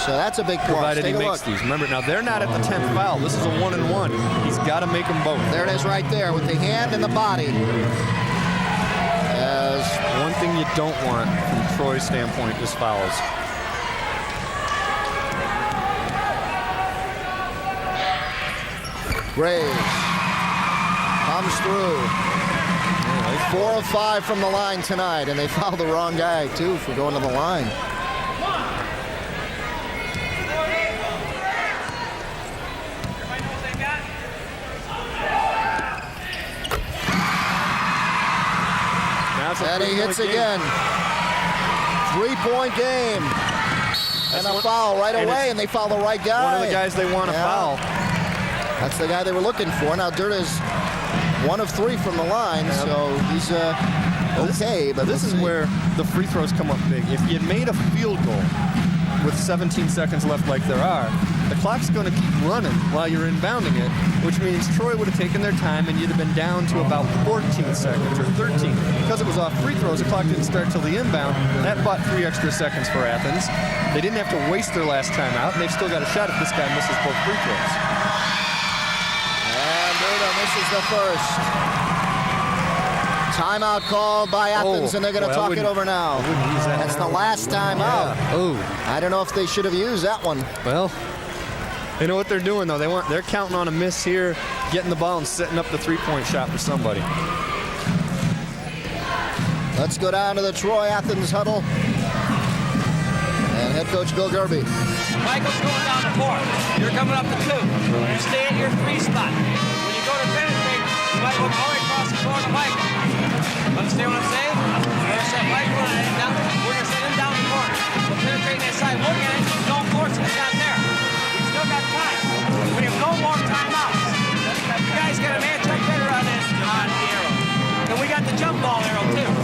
So that's a big plus. Provided he makes these. Remember, now they're not at the 10th foul. This is a 1-and-1. He's got to make them both. There it is right there with the hand and the body. As one thing you don't want from Troy's standpoint is fouls. Graves comes through. 4 of 5 from the line tonight, and they fouled the wrong guy, too, for going to the line. And he hits again. 3-point game. And a foul right away, and they foul the right guy. One of the guys they want to foul. That's the guy they were looking for. Now, Dirt is 1 of 3 from the line, so he's okay. But this is where the free throws come up big. If you made a field goal with 17 seconds left like there are, the clock's going to keep running while you're inbounding it, which means Troy would have taken their time and you'd have been down to about 14 seconds or 13. Because it was off free throws, the clock didn't start till the inbound. That bought 3 extra seconds for Athens. They didn't have to waste their last time out, and they've still got a shot if this guy misses both free throws. And Durda misses the first. Timeout called by Athens, and they're going to talk it over now. That's the last timeout. I don't know if they should have used that one. Well, they know what they're doing, though. They're counting on a miss here, getting the ball and setting up the three-point shot for somebody. Let's go down to the Troy Athens huddle. And head coach Bill Gerby. Michael's going down to 4. You're coming up to 2. You stay at your 3 spot. When you go to penetrate, you might look all the way across the floor to Michael. Understand what I'm saying? We're going to set Michael down. We're going to set him down the corner. So penetrating that side, look at it. Don't force it. It's not there. We've still got time. We have no more timeouts. You guys got to match up better on this on the arrow. And we got the jump ball arrow too. All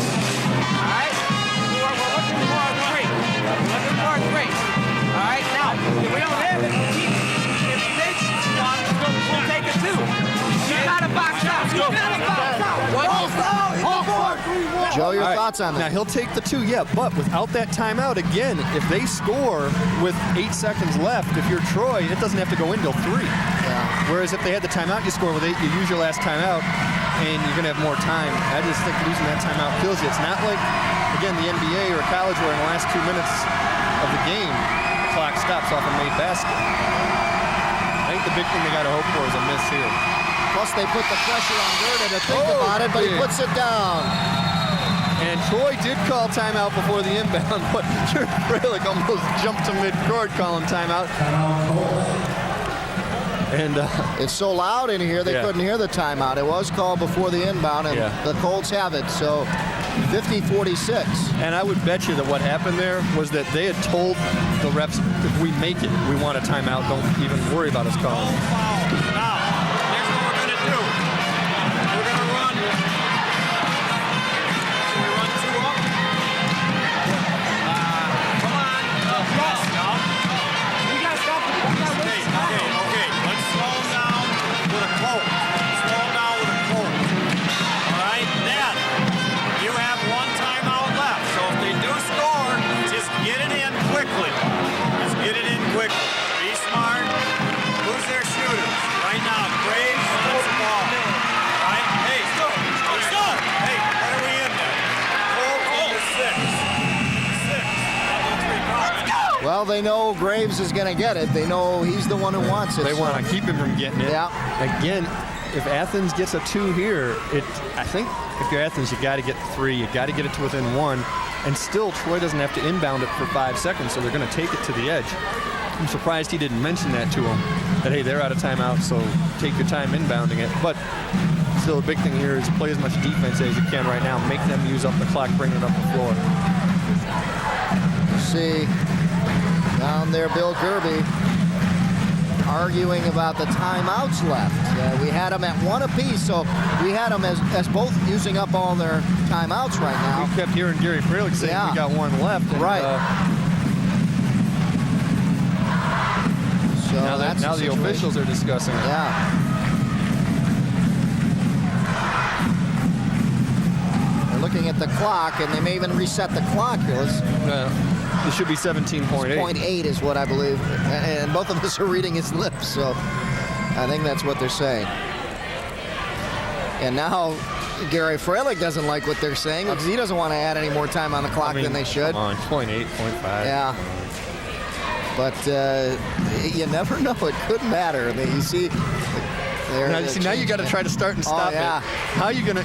right? We're looking for a 3. Looking for a 3. All right? Now, if we don't have it, if he takes one, we'll take a 2. You got to box out. You got to box out. Joe, your thoughts on that? Now, he'll take the 2, yeah, but without that timeout, again, if they score with 8 seconds left, if you're Troy, it doesn't have to go into 3. Whereas if they had the timeout, you score with 8, you use your last timeout, and you're going to have more time. I just think losing that timeout kills you. It's not like, again, the NBA or college where in the last 2 minutes of the game, the clock stops off a made basket. I think the big thing they got to hope for is a miss here. Plus, they put the pressure on Durda to think about it, but he puts it down. And Troy did call timeout before the inbound, but Jared Fralick almost jumped to mid-court calling timeout. And it's so loud in here, they couldn't hear the timeout. It was called before the inbound, and the Colts have it, so 50-46. And I would bet you that what happened there was that they had told the refs, if we make it, we want a timeout. Don't even worry about us calling. Now, here's what we're going to do. We're going to run. Should we run 2 up? Come on. No. You got to stop. Okay. Let's slow them down with a cold. All right? Then, you have 1 timeout left. So if they do score, just get it in quickly. Be smart. Who's their shooters? Right now, Graves puts the ball. Right? Hey, stop. Hey, what are we in there? 4 6. Well, they know Graves is going to get it. They know he's the one who wants it. They want to keep him from getting it. Yeah. Again, if Athens gets a 2 here, I think if you're Athens, you got to get 3. You got to get it to within 1. And still, Troy doesn't have to inbound it for 5 seconds, so they're going to take it to the edge. I'm surprised he didn't mention that to him, that, hey, they're out of timeout, so take your time inbounding it. But still, a big thing here is play as much defense as you can right now. Make them use up the clock, bring it up the floor. See, down there, Bill Gerby arguing about the timeouts left. We had them at 1 apiece, so we had them as both using up all their timeouts right now. We kept hearing Gary Fralick saying we got 1 left. And, right. So now the officials are discussing it. Yeah. They're looking at the clock, and they may even reset the clock. It should be 17.8. 0.8 is what I believe. And both of us are reading his lips, so I think that's what they're saying. And now Gary Fralick doesn't like what they're saying because he doesn't want to add any more time on the clock than they should. Come on, 0.8, 0.5. Yeah. But you never know. It could matter. You see, now you got to try to start and stop it. How are you going to?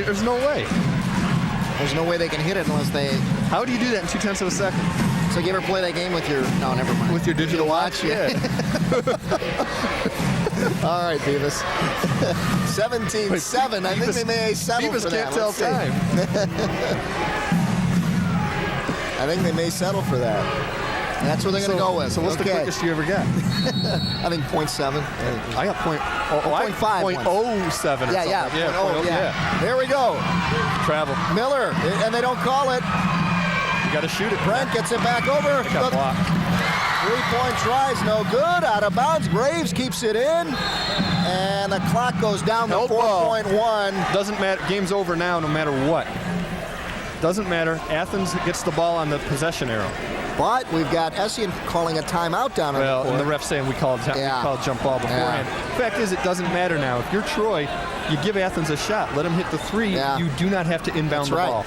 There's no way. There's no way they can hit it unless they. How do you do that in 0.2 of a second? So you ever play that game with your? No, never mind. With your digital watch? Yeah. All right, Beavis. 17-7. I think they may settle for that. Beavis can't tell time. I think they may settle for that. That's what they're going to go with. So what's the quickest you ever got? I think 0.7. I got 0.5. 0.07. Yeah. There we go. Travel. Miller, and they don't call it. You got to shoot it. Brent gets it back over. It got blocked. 3-point tries, no good. Out of bounds. Graves keeps it in. And the clock goes down to 4.1. Doesn't matter. Game's over now no matter what. Doesn't matter. Athens gets the ball on the possession arrow. But we've got Essien calling a timeout down on the court. And the ref's saying we called jump ball beforehand. Fact is, it doesn't matter now. If you're Troy, you give Athens a shot. Let them hit the three. You do not have to inbound the ball.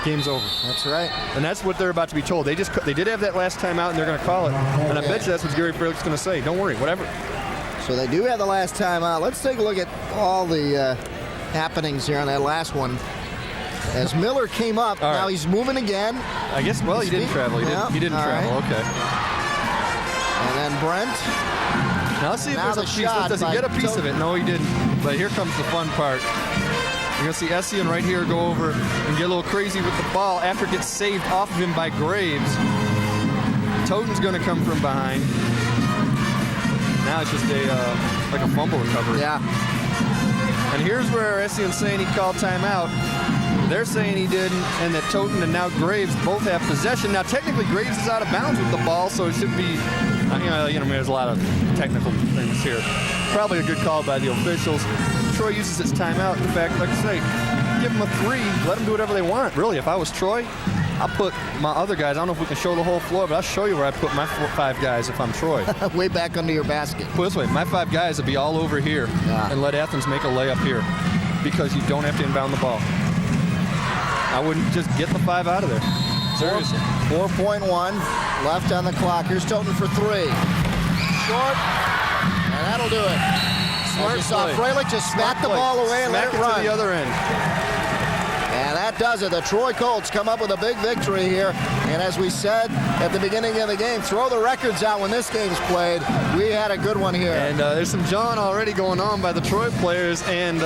Game's over. That's right. And that's what they're about to be told. They did have that last timeout, and they're going to call it. And I bet you that's what Gary Frelick's going to say. Don't worry, whatever. So they do have the last timeout. Let's take a look at all the happenings here on that last one. As Miller came up, now he's moving again. I guess, well, he didn't travel. He didn't travel. Right. Okay. And then Brent. Now let's see if there's a piece. Does he get a piece of it? No, he didn't. But here comes the fun part. You're going to see Essien right here go over and get a little crazy with the ball after it gets saved off of him by Graves. Toten's going to come from behind. Now it's just like a fumble recovery. Yeah. And here's where Essien's saying he called timeout. They're saying he didn't, and that Toten and now Graves both have possession. Now, technically, Graves is out of bounds with the ball, so it should be, there's a lot of technical things here. Probably a good call by the officials. Troy uses its timeout. In fact, like I say, give them a three, let them do whatever they want. Really, if I was Troy, I'll put my other guys. I don't know if we can show the whole floor, but I'll show you where I put my 5 guys if I'm Troy. Way back under your basket. Put it this way, my 5 guys would be all over here and let Athens make a layup here because you don't have to inbound the ball. I wouldn't just get the 5 out of there. Seriously. 4.1 left on the clock. Here's Toten for 3. Short, and that'll do it. Smart saw Frelick just smack the ball away and let it run. To the other end. And that does it. The Troy Colts come up with a big victory here. And as we said at the beginning of the game, throw the records out when this game's played. We had a good one here. And there's some John already going on by the Troy players. And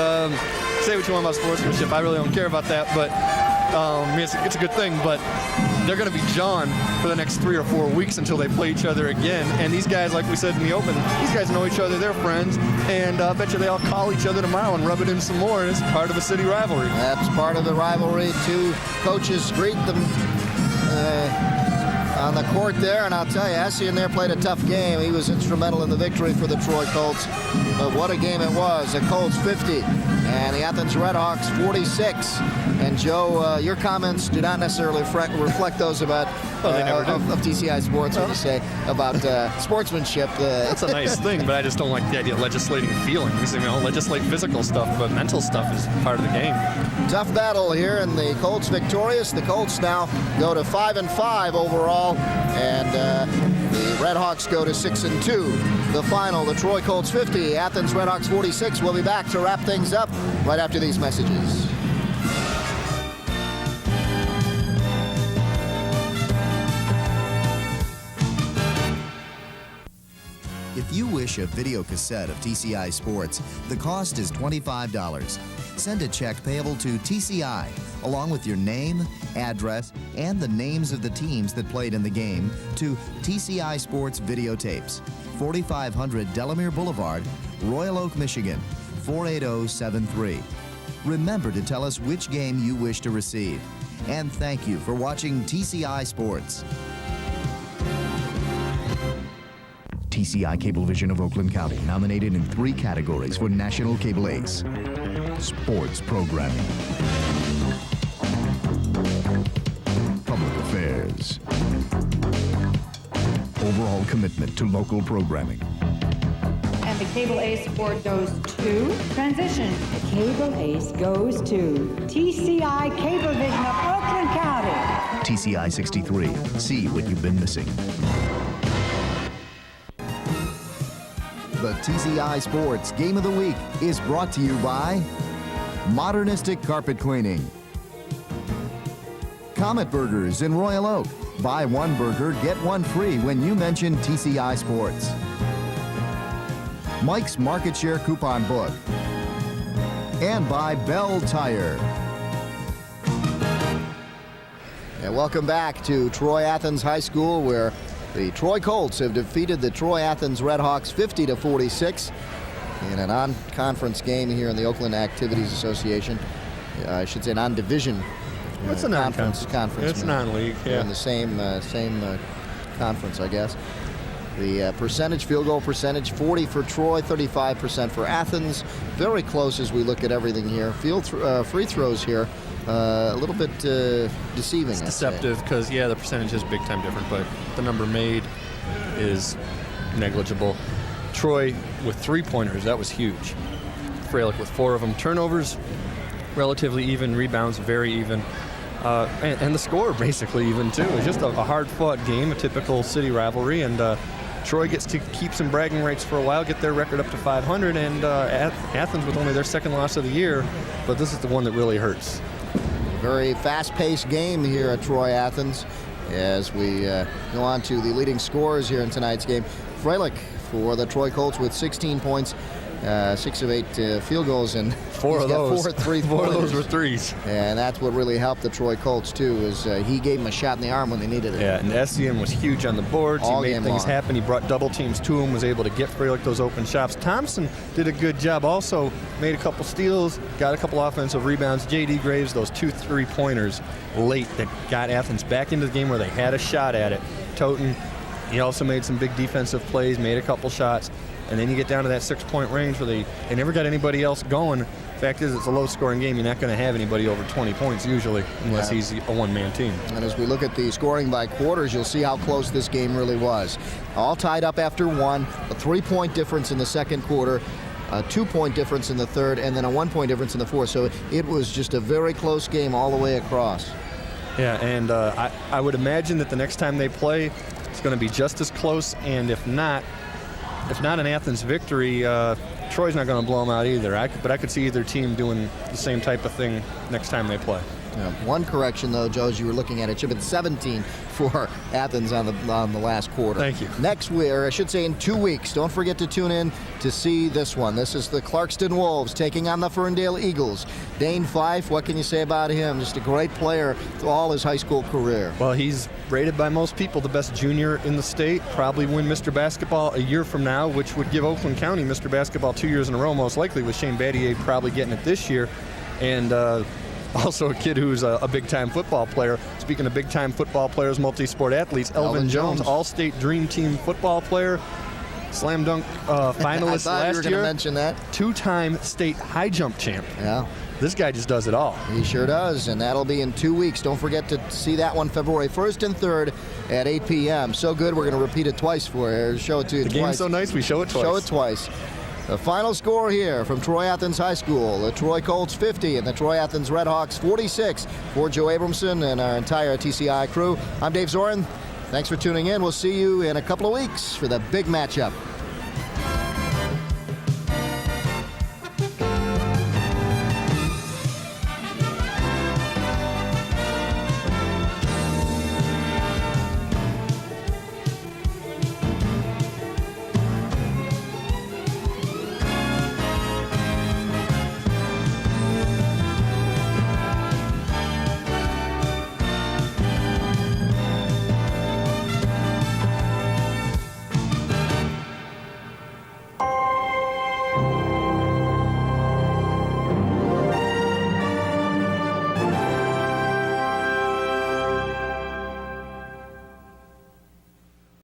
say what you want about sportsmanship. I really don't care about that. But it's a good thing. But they're going to be John for the next 3 or 4 weeks until they play each other again. And these guys, like we said in the open, these guys know each other. They're friends. And I bet you they all call each other tomorrow and rub it in some more. And it's part of a city rivalry. That's part of the rivalry. 2 coaches greet them on the court there. And I'll tell you, Essien there played a tough game. He was instrumental in the victory for the Troy Colts. But what a game it was. The Colts 50 and the Athens Redhawks 46. And Joe, your comments do not necessarily reflect those about of TCI Sports when you say about sportsmanship. That's a nice thing, but I just don't like the idea of legislating feelings. Legislate physical stuff, but mental stuff is part of the game. Tough battle here, and the Colts victorious. The Colts now go to 5-5 overall, and the Redhawks go to 6-2. The final, the Troy Colts 50, Athens Redhawks 46. We'll be back to wrap things up right after these messages. If you wish a video cassette of TCI Sports, the cost is $25. Send a check payable to TCI, along with your name, address, and the names of the teams that played in the game, to TCI Sports Videotapes, 4500 Delamere Boulevard, Royal Oak, Michigan, 48073. Remember to tell us which game you wish to receive. And thank you for watching TCI Sports. TCI Cablevision of Oakland County, nominated in 3 categories for National Cable Ace. Sports programming, public affairs, overall commitment to local programming. And the Cable Ace award goes to Transition. The Cable Ace goes to TCI Cablevision of Oakland County. TCI 63. See what you've been missing. The TCI Sports Game of the Week is brought to you by Modernistic Carpet Cleaning, Comet Burgers in Royal Oak. Buy 1 burger, get 1 free when you mention TCI Sports. Mike's Market Share Coupon Book. And by Bell Tire. And welcome back to Troy Athens High School, where The Troy Colts have defeated the Troy Athens Redhawks 50-46 in a non-conference game here in the Oakland Activities Association. I should say non-division. It's a non-conference. It's non-league. Yeah. In the same conference, I guess. The field goal percentage, 40 for Troy, 35% for Athens. Very close as we look at everything here. Free throws here, a little bit deceiving. It's deceptive because, the percentage is big time different, but the number made is negligible. Troy with 3-pointers, that was huge. Freilich with 4 of them. Turnovers, relatively even. Rebounds, very even. And the score basically even too. It's just a hard-fought game, a typical city rivalry, and Troy gets to keep some bragging rights for a while, get their record up to 500, and Athens with only their second loss of the year, but this is the one that really hurts. Very fast-paced game here at Troy Athens as we go on to the leading scorers here in tonight's game. Freilich for the Troy Colts with 16 points. 6 of 8 field goals, and 4 of those. 4 of those were threes. And that's what really helped the Troy Colts too, is he gave them a shot in the arm when they needed it. Yeah, and SCM was huge on the boards. All he made things happen. He brought double teams to him, was able to get Freilich those open shots. Thompson did a good job also, made a couple steals, got a couple offensive rebounds. J.D. Graves, those 2 3-pointers late that got Athens back into the game where they had a shot at it. Toten, he also made some big defensive plays, made a couple shots. And then you get down to that 6-point range where they never got anybody else going. Fact is, it's a low-scoring game. You're not going to have anybody over 20 points usually unless he's a one-man team. And as we look at the scoring by quarters, you'll see how close this game really was. All tied up after 1, a 3-point difference in the second quarter, a 2-point difference in the third, and then a 1-point difference in the fourth. So it was just a very close game all the way across. Yeah, and I would imagine that the next time they play, it's going to be just as close, and if not an Athens victory, Troy's not going to blow them out either. But I could see either team doing the same type of thing next time they play. Yeah, one correction, though, Joe, as you were looking at it, should have been 17 for Athens on the last quarter. Thank you. Next week, or I should say in 2 weeks, don't forget to tune in to see this one. This is the Clarkston Wolves taking on the Ferndale Eagles. Dane Fife, what can you say about him? Just a great player through all his high school career. Well, he's rated by most people the best junior in the state, probably win Mr. Basketball a year from now, which would give Oakland County Mr. Basketball 2 years in a row, most likely, with Shane Battier probably getting it this year. And also a kid who's a big-time football player. Speaking of big-time football players, multi-sport athletes, Elvin Jones, All-State Dream Team football player, slam dunk finalist last year. Mention that. 2-time state high jump champ. Yeah. This guy just does it all. He sure does, and that'll be in 2 weeks. Don't forget to see that one February 1st and 3rd at 8 p.m. So good, we're going to repeat it twice for you. Show it to you twice. The game's so nice, we show it twice. Show it twice. The final score here from Troy Athens High School, the Troy Colts 50 and the Troy Athens Redhawks 46. For Joe Abramson and our entire TCI crew, I'm Dave Zorin. Thanks for tuning in. We'll see you in a couple of weeks for the big matchup.